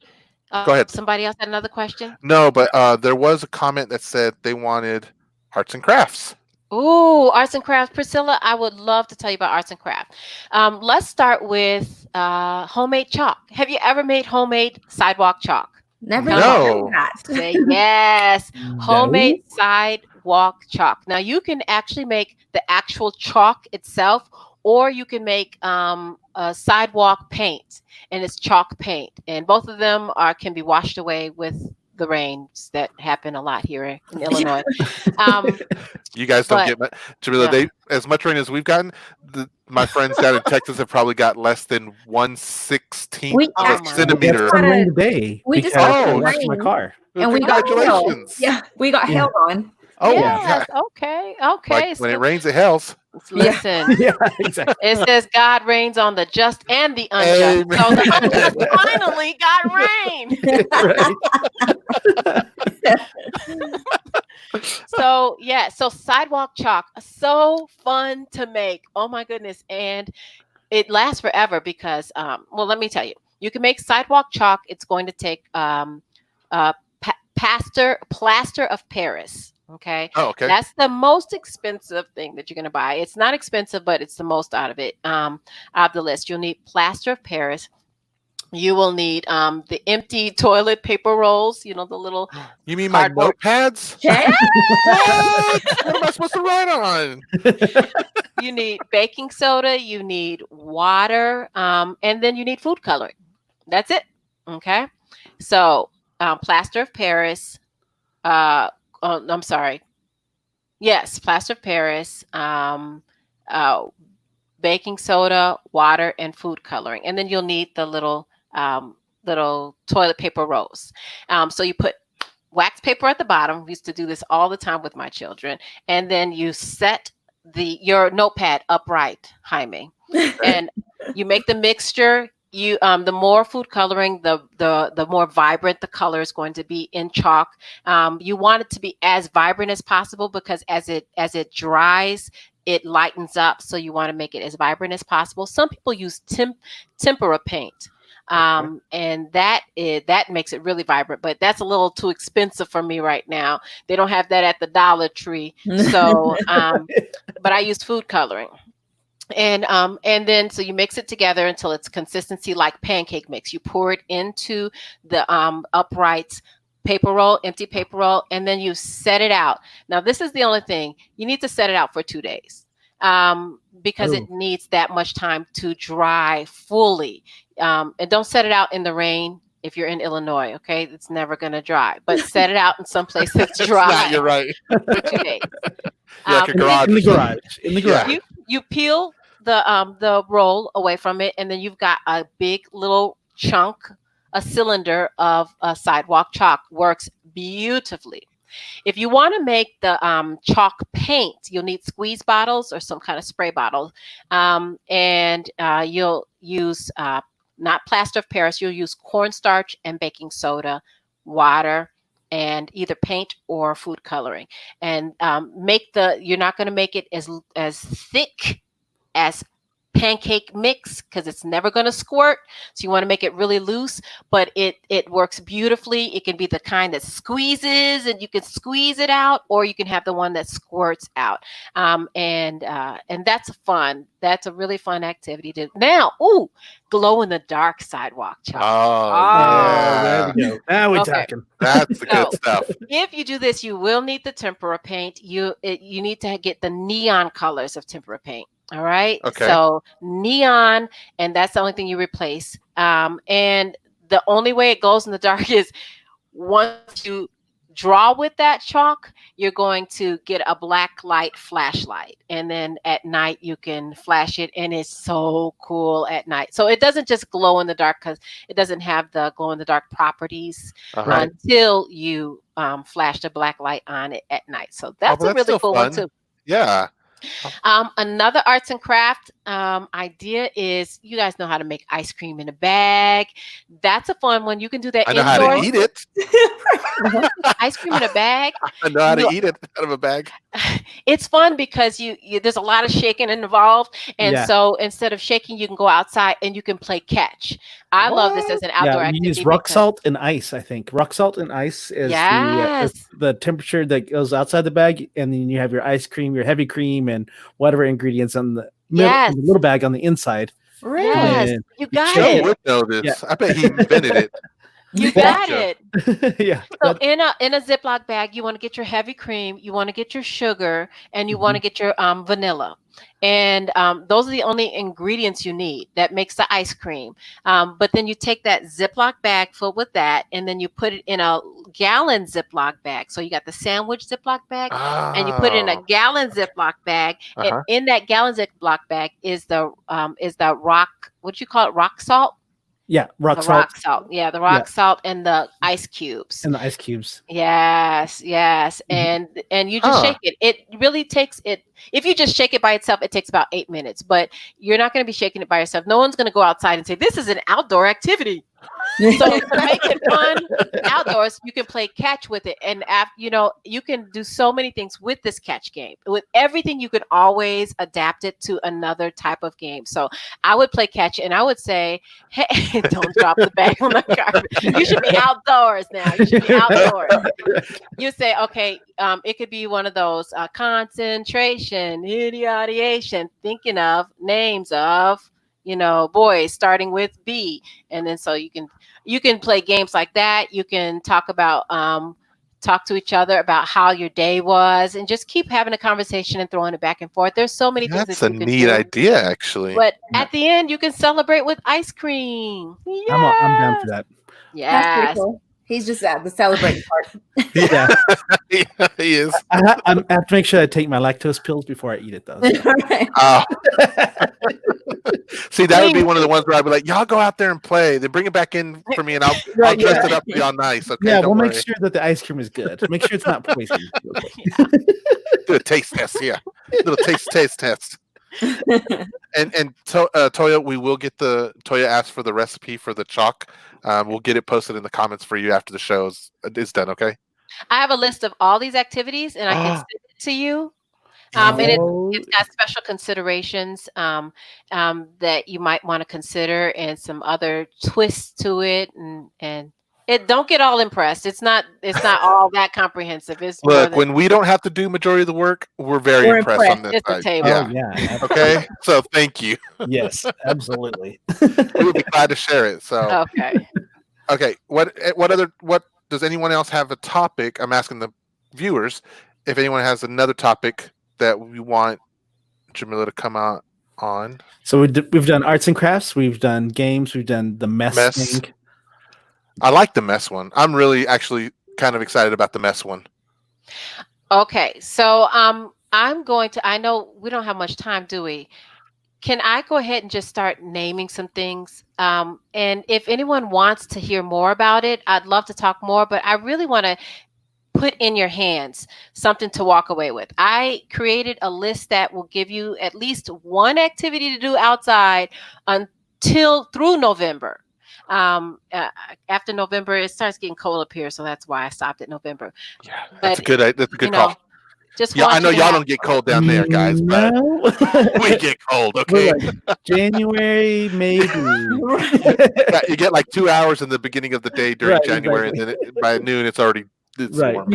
Go ahead. Somebody else had another question. No, but there was a comment that said they wanted arts and crafts. Ooh, arts and crafts. Priscilla, I would love to tell you about arts and crafts. Let's start with homemade chalk. Have you ever made homemade sidewalk chalk? Never No. done that. Say yes. Homemade sidewalk chalk. Now you can actually make the actual chalk itself, or you can make a sidewalk paint, and it's chalk paint. And both of them can be washed away with the rains that happen a lot here in Illinois. You guys don't get Jamillah. They as much rain as we've gotten. My friends down in Texas have probably got less than 1/16 of a centimeter. Today. We just got my car, and we got hailed. Yeah, we got hailed on. Oh, yes. Okay. Like when it rains, it hails. Listen, yeah, exactly. It says God rains on the just and the unjust. Amen. So the unjust finally got rain. So sidewalk chalk, so fun to make. Oh my goodness. And it lasts forever because, well, let me tell you, you can make sidewalk chalk. It's going to take plaster of Paris. Okay. Oh, okay. That's the most expensive thing that you're going to buy. It's not expensive, but it's the most out of it. Out of the list, you'll need plaster of Paris. You will need the empty toilet paper rolls. You know, the little. You mean my notepads? Yeah. What am I supposed to write on? You need baking soda. You need water, and then you need food coloring. That's it. Okay. So plaster of Paris. I'm sorry. Yes, plaster of Paris, baking soda, water, and food coloring. And then you'll need the little toilet paper rolls. So you put wax paper at the bottom. We used to do this all the time with my children. And then you set your notepad upright, Jaime. And you make the mixture. You the more food coloring, the more vibrant the color is going to be in chalk. You want it to be as vibrant as possible because as it dries, it lightens up. So you want to make it as vibrant as possible. Some people use tempera paint, and that makes it really vibrant. But that's a little too expensive for me right now. They don't have that at the Dollar Tree. So, but I use food coloring. And then so you mix it together until it's consistency like pancake mix. You pour it into the upright paper roll, empty paper roll, and then you set it out. Now this is the only thing. You need to set it out for 2 days because it needs that much time to dry fully. And don't set it out in the rain if you're in Illinois, okay? It's never gonna dry. But set it out in some place that's dry. You're right. For 2 days. Like a garage. In the garage. Yeah. You peel the roll away from it, and then you've got a big little chunk, a cylinder of sidewalk chalk. Works beautifully. If you want to make the chalk paint, you'll need squeeze bottles or some kind of spray bottle, and you'll use not plaster of Paris. You'll use cornstarch and baking soda, water, and either paint or food coloring. And you're not going to make it as thick as pancake mix because it's never going to squirt. So you want to make it really loose, but it works beautifully. It can be the kind that squeezes and you can squeeze it out, or you can have the one that squirts out. And that's fun. That's a really fun activity to now. Ooh, glow in the dark sidewalk chalk. Oh, there we go. Now we're talking. That's the good stuff. If you do this, you will need the tempera paint. You need to get the neon colors of tempera paint. All right. Okay. So neon, and that's the only thing you replace. And the only way it goes in the dark is once you draw with that chalk, you're going to get a black light flashlight. And then at night you can flash it, and it's so cool at night. So it doesn't just glow in the dark because it doesn't have the glow in the dark properties Right. until you flash the black light on it at night. So that's but a really still cool fun. one too. Yeah. Another arts and craft idea is, you guys know how to make ice cream in a bag. That's a fun one. You can do that I know how to indoors. eat it. Ice cream in a bag. I know how to You- eat it out of a bag. It's fun because you there's a lot of shaking involved, and Yeah. so instead of shaking, you can go outside and you can play catch. I love this as an outdoor Yeah, you activity. use rock because- salt and ice. I think rock salt and ice is Yes. the temperature that goes outside the bag, and then you have your ice cream, your heavy cream, and whatever ingredients on the middle, Yes. the little bag on the inside. Really? Yes, And you got shake Joe it. would know this. I bet he invented it. You got Gotcha. it. Yeah. So that- in a Ziploc bag, you want to get your heavy cream, you want to get your sugar, and you want to get your vanilla. And those are the only ingredients you need that makes the ice cream. But then you take that Ziploc bag filled with that, and then you put it in a gallon Ziploc bag. So you got the sandwich Ziploc bag, and you put it in a Oh. gallon Ziploc bag. Uh-huh. And in that gallon Ziploc bag is the rock, what you call it, rock salt? yeah, rock The salt rock salt. Yeah, the rock salt and the ice cubes. and the ice cubes. Yes, yes. Mhm. And you just Huh. shake it. It really takes it. If you just shake it by itself, it takes about 8 minutes, but you're not going to be shaking it by yourself. No one's going to go outside and say, this is an outdoor activity. So to make it fun outdoors, you can play catch with it. And you can do so many things with this catch game. With everything, you can always adapt it to another type of game. So I would play catch, and I would say, hey, don't drop the bag on the carpet. You should be outdoors now. You should be outdoors. You say, okay, it could be one of those concentration, ideation, thinking of names of, boys starting with B. And then so you can play games like that. You can talk to each other about how your day was, and just keep having a conversation and throwing it back and forth. There's so many things That's that a you can neat do. idea, actually. But at the end, you can celebrate with ice cream. I'm down for that. That's pretty Yes. cool. He's just at the celebrating part. Yeah, Yeah, he is. I have to make sure I take my lactose pills before I eat it, though. so. Right. Oh. See, that would be one of the ones where I'd be like, y'all go out there and play. Then bring it back in for me, and I'll Right, dress yeah. it up to be all nice. Okay, Yeah, don't we'll worry. make sure that the ice cream is good. Make sure it's not poison. Do a taste test, yeah. Little taste test. And Toya, we will get Toya asked for the recipe for the chalk. We'll get it posted in the comments for you after the show is done. Okay. I have a list of all these activities, and I can send it to you. And it's got special considerations that you might want to consider, and some other twists to it, and it don't get all impressed. It's not all that comprehensive. It's more Look, than when we don't have to do majority of the work, we're very We're impressed on impressed. this Just the side. table. Yeah. Oh, yeah. Okay. So thank you. Yes, absolutely. We would be glad to share it. So Okay. what does anyone else have a topic? I'm asking the viewers if anyone has another topic that we want Jamillah to come out on. So we've done arts and crafts, we've done games, we've done the mess thing. I like the mess one. I'm really actually kind of excited about the mess one. Okay. So I know we don't have much time, do we? Can I go ahead and just start naming some things? And if anyone wants to hear more about it, I'd love to talk more, but I really want to put in your hands something to walk away with. I created a list that will give you at least one activity to do outside through November. After November, it starts getting cold up here, so that's why I stopped at November. Yeah, that's a good call. Just Yeah, I know y'all don't don't get cold down there, guys, but No. we get cold. We're Okay, like, January, maybe. Yeah, you get like 2 hours in the beginning of the day during Right, January, exactly. and then by noon it's already Right. warm.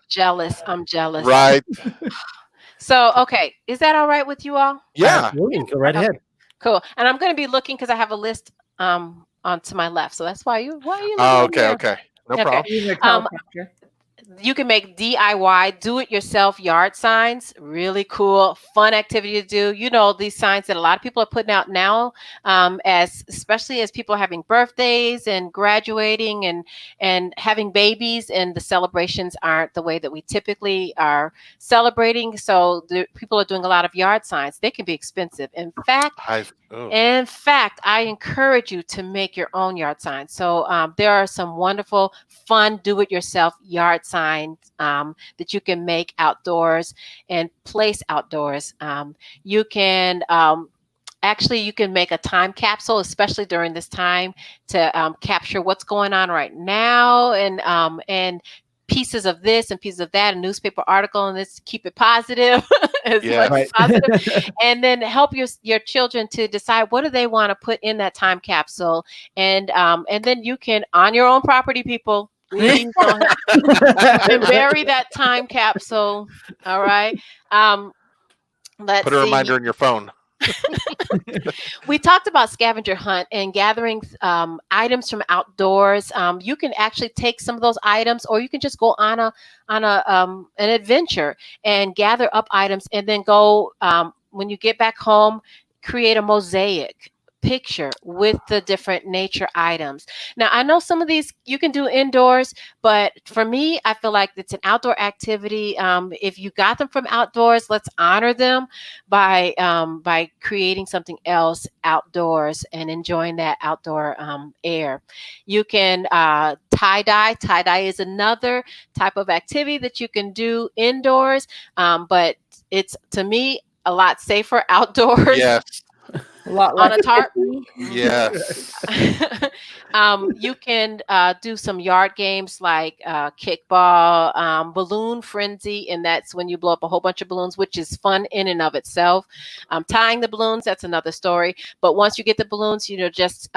jealous. I'm jealous. Right? So, okay, is that all right with you all? Yeah. Absolutely. Go right ahead. Cool. And I'm going to be looking because I have a list on to my left. So that's why you. Oh, okay. No Okay. problem. He's a Um, teleprompter. You can make DIY, do-it-yourself yard signs. Really cool, fun activity to do. You know, these signs that a lot of people are putting out now, as especially as people are having birthdays and graduating and having babies, and the celebrations aren't the way that we typically are celebrating. So the people are doing a lot of yard signs. They can be expensive. In fact, I encourage you to make your own yard signs. So there are some wonderful, fun, do-it-yourself yard signs that you can make outdoors and place outdoors. You can actually, you can make a time capsule, especially during this time, to capture what's going on right now, and pieces of this and pieces of that, a newspaper article, and this, keep it positive as much as positive, and then help your children to decide what do they want to put in that time capsule, and then you can, on your own property, people, please don't and bury that time capsule. All right. Let's Put a see. reminder in your phone. We talked about scavenger hunt and gathering items from outdoors. You can actually take some of those items, or you can just go on an adventure and gather up items, and then go, when you get back home, create a mosaic picture with the different nature items. Now, I know some of these you can do indoors, but for me, I feel like it's an outdoor activity. If you got them from outdoors, let's honor them by creating something else outdoors and enjoying that outdoor air. You can tie dye. Tie dye is another type of activity that you can do indoors, but it's, to me, a lot safer outdoors. Yes. A lot On a tarp. Yes. You can do some yard games like kickball, balloon frenzy, and that's when you blow up a whole bunch of balloons, which is fun in and of itself. Tying the balloons, that's another story. But once you get the balloons, just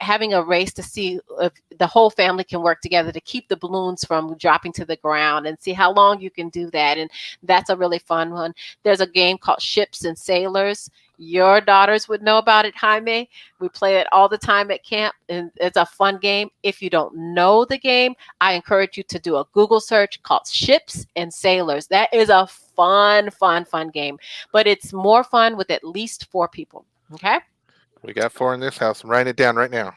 having a race to see if the whole family can work together to keep the balloons from dropping to the ground, and see how long you can do that. And that's a really fun one. There's a game called Ships and Sailors. Your daughters would know about it, Jaime. We play it all the time at camp, and it's a fun game. If you don't know the game, I encourage you to do a Google search called Ships and Sailors. That is a fun game, but it's more fun with at least 4 people. Okay. We got 4 in this house. I'm writing it down right now.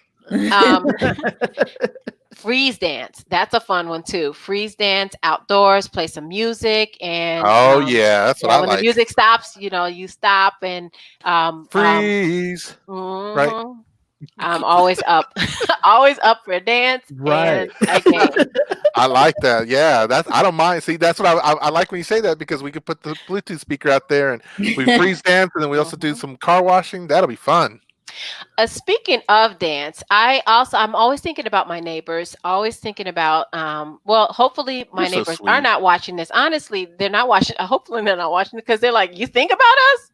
Freeze dance. That's a fun one too. Freeze dance outdoors, play some music, and that's what I when like. the music stops, you stop and freeze. Right. I'm always up, always up for a dance. Right. And a game. I like that. Yeah, I don't mind. See, that's what I like when you say that, because we could put the Bluetooth speaker out there and we freeze dance, and then we also do some car washing. That'll be fun. Speaking of dance, I'm always thinking about my neighbors, always thinking about, hopefully my You're so neighbors sweet. are not watching this. Honestly, they're not watching. Hopefully they're not watching it, because they're like, you think about us?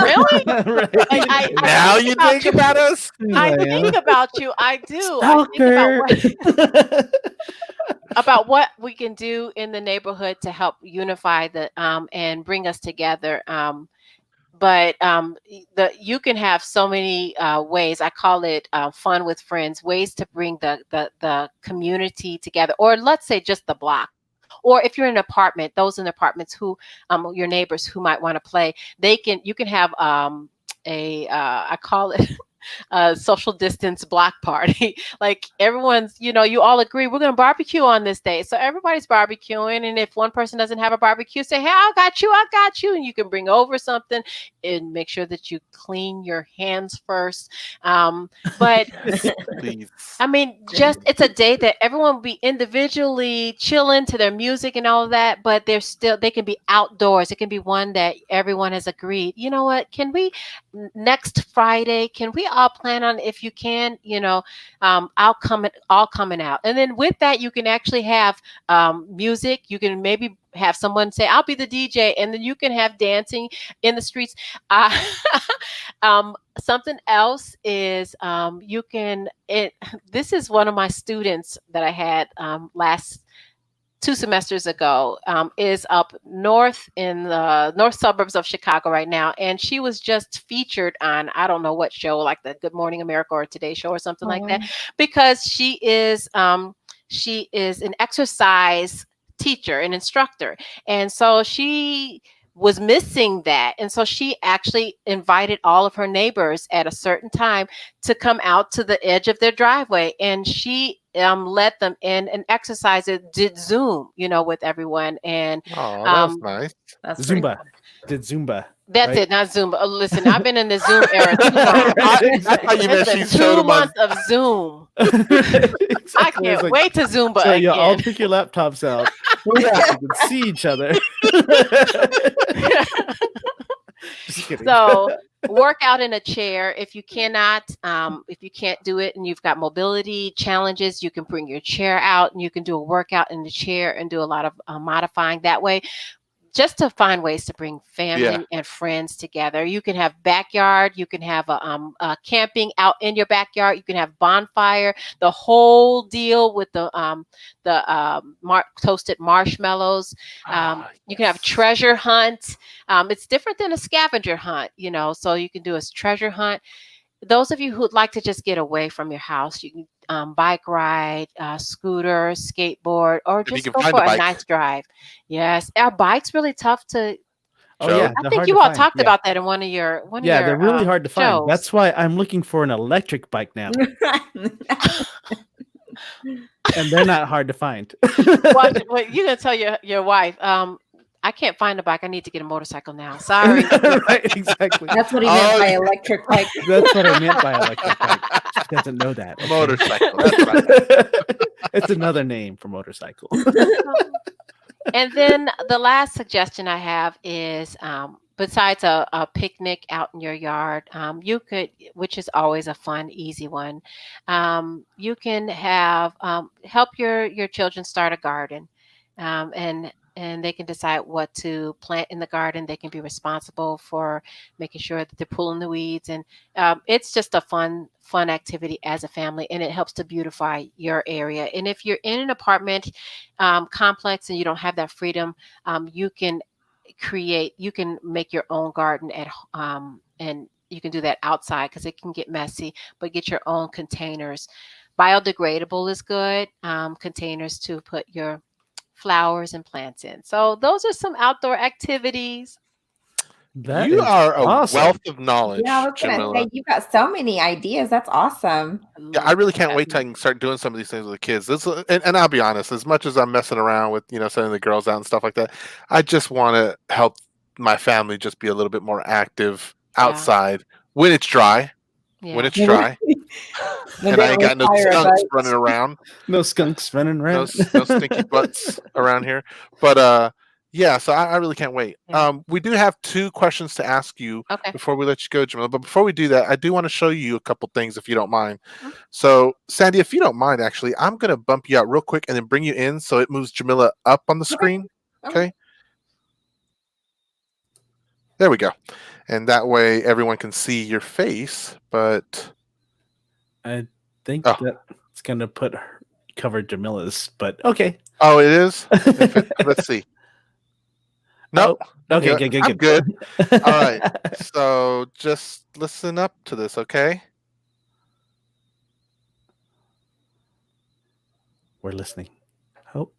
Really? Right. Now you think about us? I think about you. I do. Stalker. I think about what we can do in the neighborhood to help unify and bring us together. But you can have so many ways. I call it fun with friends, ways to bring the community together, or let's say just the block. Or if you're in an apartment, those in apartments who your neighbors who might want to play, you can have I call it a social distance block party. Like everyone's, you all agree we're going to barbecue on this day. So everybody's barbecuing. And if one person doesn't have a barbecue, say, hey, I got you. And you can bring over something and make sure that you clean your hands first. But Please. I mean, it's a day that everyone will be individually chilling to their music and all of that, but they can be outdoors. It can be one that everyone has agreed, you know what, can we next Friday, can we all plan on, if you can, all coming out. And then with that, you can actually have music. You can maybe have someone say, I'll be the DJ, and then you can have dancing in the streets. Something else is this is one of my students that I had last 2 semesters ago, is up north in the north suburbs of Chicago right now. And she was just featured on, I don't know what show, like the Good Morning America or Today Show or something like that, because she is she is an exercise teacher, an instructor. And so she was missing that. And so she actually invited all of her neighbors at a certain time to come out to the edge of their driveway. And she let them in and exercise it, did Zoom, with everyone. And Oh, that was nice. That's pretty Zumba. Did Zumba. that's right? it, not Zoom. Listen, I've been in the Zoom era too long. I thought you meant It's she been showed 2 him on. months of Zoom. I Exactly. It's can't like, wait to Zumba so you all again. took your laptops out. Yeah, you can see each other. Just kidding. So work out in a chair. If you can't do it and you've got mobility challenges, you can bring your chair out and you can do a workout in the chair and do a lot of modifying that way. Just to find ways to bring family and friends together. You can have backyard. You can have a camping out in your backyard. You can have bonfire. The whole deal with the toasted marshmallows. You can have treasure hunt. It's different than a scavenger hunt, So you can do a treasure hunt. Those of you who'd like to just get away from your house, you can bike ride, scooter, skateboard, or If you just can go find for a a bike. nice drive. Yes, are bikes really tough to? Oh Joe? yeah, I they're think hard you to all find. talked Yeah. about that in one of your Yeah, they're really hard to find. shows. That's why I'm looking for an electric bike now, and they're not hard to find. Well, you're gonna tell your wife. I can't find a bike. I need to get a motorcycle now. Sorry. Right, exactly. That's what he meant Oh, by yeah. electric bike. That's what I meant by electric bike. She doesn't know that. okay? Motorcycle. That's right. It's another name for motorcycle. And then the last suggestion I have is besides a picnic out in your yard, you could, which is always a fun, easy one, you can have help your children start a garden, and they can decide what to plant in the garden. They can be responsible for making sure that they're pulling the weeds, and it's just a fun activity as a family, and it helps to beautify your area. And if you're in an apartment complex and you don't have that freedom, you can make your own garden and you can do that outside because it can get messy, but get your own containers. Biodegradable is good, containers to put your flowers and plants in. So those are some outdoor activities. That You is are a awesome. wealth of knowledge, Yeah, I was gonna Jamillah. say you've got so many ideas. That's awesome. Yeah, I really can't wait till I can start doing some of these things with the kids. And I'll be honest, as much as I'm messing around with, sending the girls out and stuff like that, I just want to help my family just be a little bit more active outside when it's dry. Yeah. When it's dry. And I ain't got no skunks running around. No skunks running No, around. no stinky butts around here. But yeah, so I really can't wait. Yeah. We do have 2 questions to ask you Okay. before we let you go, Jamillah. But before we do that, I do want to show you a couple things if you don't mind. Mhm. So, Sandy, if you don't mind, actually, I'm going to bump you out real quick and then bring you in so it moves Jamillah up on the screen. Okay. There we go. And that way everyone can see your face. But I think Oh. that's gonna cover Jamilah's, but okay. oh, it is. Let's see. Nope. Okay, Yeah, I'm good. All right. So just listen up to this, okay? We're listening. Oh.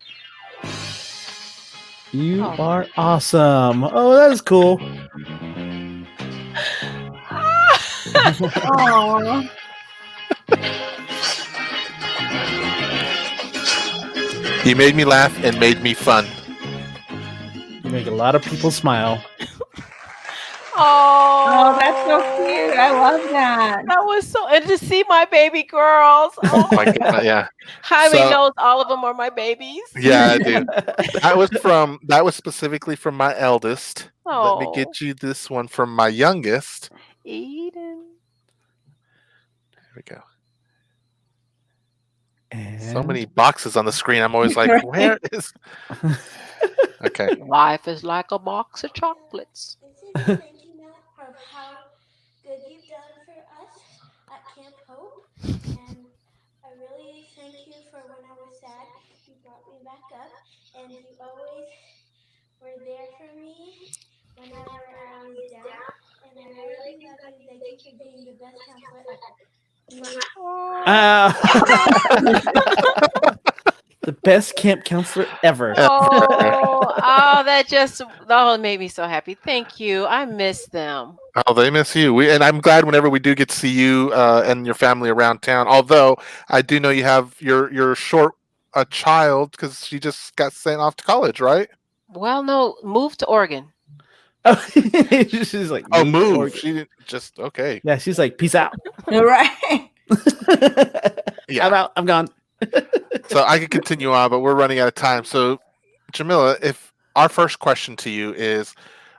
You are awesome. Oh, that is cool. Aww. You made me laugh and made me fun. You make a lot of people smile. Oh, that's so cute. I love that. That was so, and to see my baby girls. Oh My God, yeah. Jaime So- knows all of them are my babies. Yeah, I do. That was specifically from my eldest. Oh, Let me get you this one from my youngest. Eden. There we go. And So many boxes on the screen. I'm always like, where is? Okay. Life is like a box of chocolates. Thank you, Matt, for how good you've done for us at Camp Hope. And I really thank you for when I was sad, you brought me back up. And you always were there for me whenever I was down. And I really love you. Thank you for being the best counselor ever. Mwah. Ah. best camp counselor ever. That just made me so happy. Thank you. I miss them. Oh, they miss you. And I'm glad whenever we do get to see you and your family around town. Although I do know you have your short child because she just got sent off to college, right? Well, no, moved to Oregon. Oh, she's like, Oh, to move. Oregon. She didn't just okay. Yeah, she's like, peace out. Right. Yeah. I'm out. I'm gone. So I could continue on, but we're running out of time. So, Jamillah, if our first question to you is,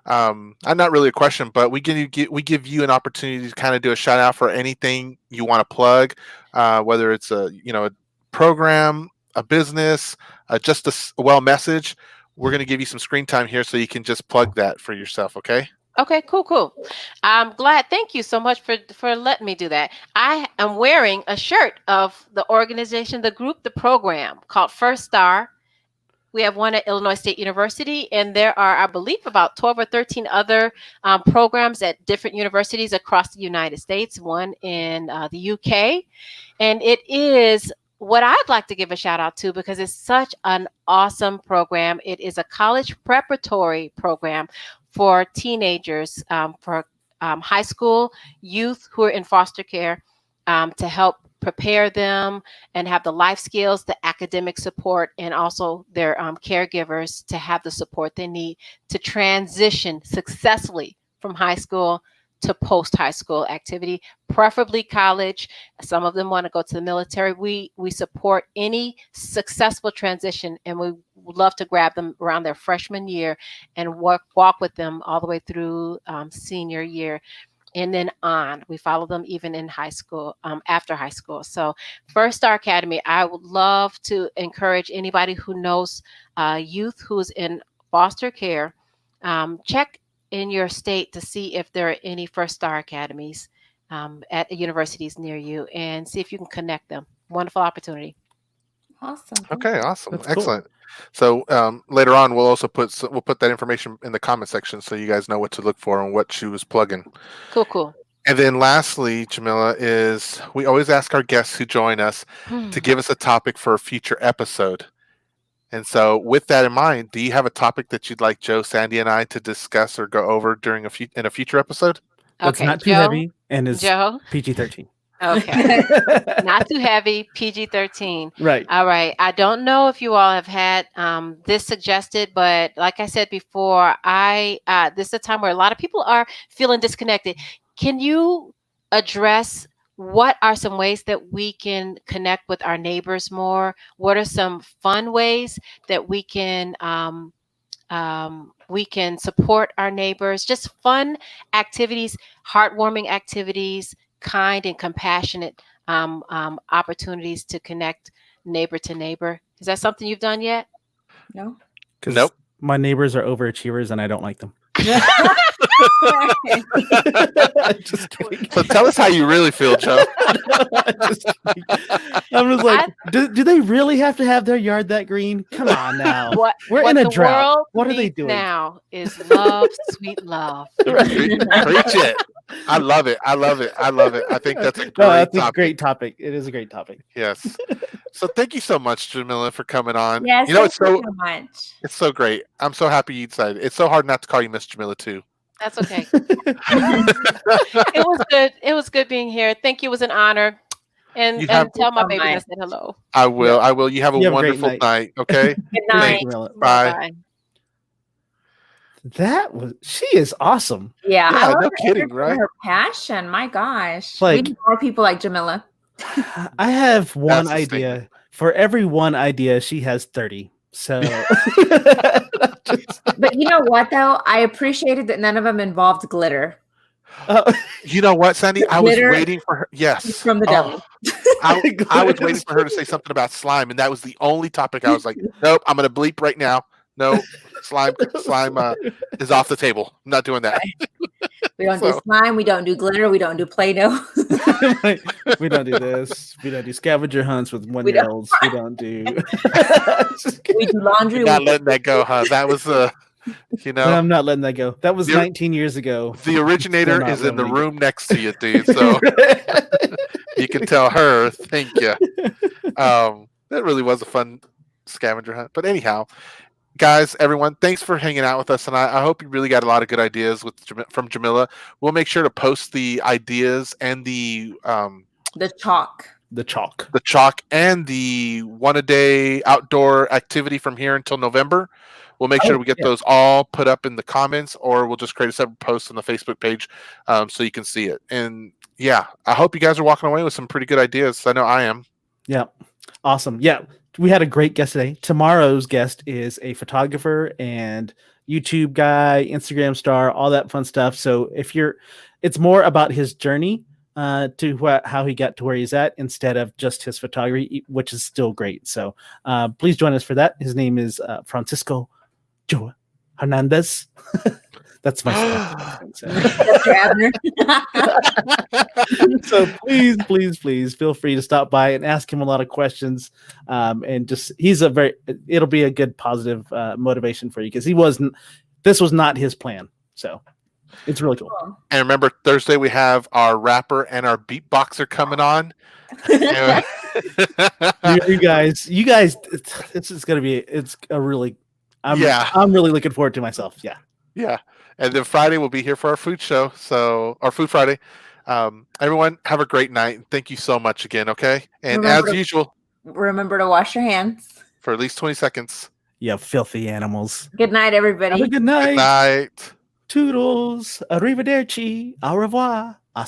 not really a question, but we give you an opportunity to kind of do a shout out for anything you want to plug, whether it's a program, a business, just a message. We're going to give you some screen time here so you can just plug that for yourself. Okay. Okay, cool. I'm glad. Thank you so much for letting me do that. I am wearing a shirt of the organization, the group, the program called First Star. We have one at Illinois State University, and there are, I believe, about 12 or 13 other programs at different universities across the United States, one in the UK. And it is what I'd like to give a shout out to because it's such an awesome program. It is a college preparatory program for teenagers, for high school youth who are in foster care, to help prepare them and have the life skills, the academic support, and also their caregivers to have the support they need to transition successfully from high school to post-high school activity, preferably college. Some of them want to go to the military. We support any successful transition, and we would love to grab them around their freshman year and walk with them all the way through senior year. And then on, we follow them even in high school, after high school. So First Star Academy, I would love to encourage anybody who knows youth who's in foster care, check in your state to see if there are any First Star Academies at universities near you and see if you can connect them. Wonderful opportunity. Awesome. Okay, awesome. That's cool. Excellent. So later on, we'll also put that information in the comment section so you guys know what to look for and what she was plugging. Cool. And then lastly, Jamillah, is we always ask our guests who join us to give us a topic for a future episode. And so with that in mind, do you have a topic that you'd like Joe, Sandy, and I to discuss or go over during in a future episode? That's Okay, not too Joe, heavy and is Joe. PG-13. Okay. Not too heavy, PG-13. Right. All right. I don't know if you all have had this suggested, but like I said before, this is a time where a lot of people are feeling disconnected. Can you address what are some ways that we can connect with our neighbors more? What are some fun ways that we can support our neighbors? Just fun activities, heartwarming activities, kind and compassionate opportunities to connect neighbor to neighbor. Is that something you've done yet? No. Nope. My neighbors are overachievers and I don't like them. Just kidding. So tell us how you really feel, Joe. I'm just like, do they really have to have their yard that green? Come on now. We're in a drought. World What are they needs doing now is love, sweet love. Preach it. I love it. I think that's a great that's topic. a great topic. It is a great topic. Yes. So thank you so much, Jamillah, for coming on. Yes, It's thank you so much. It's so great. I'm so happy you decided. It's so hard not to call you Miss Jamillah too. That's okay. It was good. It was good being here. Thank you. It was an honor. And tell my baby I said hello. I will. Yeah. I will. You have a great wonderful night. Okay. Good night. Bye. She is awesome. Yeah, I love no her kidding, energy, right? Her passion, my gosh. Like- we need more people like Jamillah. I have one That's a idea. statement. For every one idea, she has 30. So But you know what though? I appreciated that none of them involved glitter. You know what, Sandy? I was Glitter waiting for her. Yes. from the devil. I was waiting for her to say something about slime, and that was the only topic I was like, nope, I'm going to bleep right now. No, slime is off the table. I'm not doing that. We don't do slime. We don't do glitter. We don't do Play-Doh. we don't do this. We don't do scavenger hunts with 1-year-olds. We don't do. We do laundry. You're not letting that go, huh? That was I'm not letting that go. That was 19 years ago. The originator is in the letting room next to you, dude. So you can tell her. Thank you. That really was a fun scavenger hunt. But anyhow, guys, everyone, thanks for hanging out with us, and I hope you really got a lot of good ideas from Jamillah. We'll make sure to post the ideas and the chalk. The chalk. And the 1-a-day outdoor activity from here until November. We'll make sure we get those all put up in the comments, or we'll just create a separate post on the Facebook page so you can see it. And yeah, I hope you guys are walking away with some pretty good ideas. I know I am. Yeah. Awesome. Yeah. We had a great guest today. Tomorrow's guest is a photographer and YouTube guy, Instagram star, all that fun stuff. So it's more about his journey to how he got to where he's at instead of just his photography, which is still great. So please join us for that. His name is Francisco Joe Hernandez. That's my Dr. Abner. So please feel free to stop by and ask him a lot of questions. And just it'll be a good positive motivation for you, because this was not his plan. So it's really cool. And remember, Thursday we have our rapper and our beatboxer coming on. you guys, I'm really looking forward to myself. Yeah. And then Friday we'll be here for our food show. So our Food Friday. Everyone have a great night. Thank you so much again. Okay. And as usual, remember to wash your hands for at least 20 seconds. You filthy animals. Good night, everybody. Have a good night. Good night. Toodles. Arrivederci. Au revoir.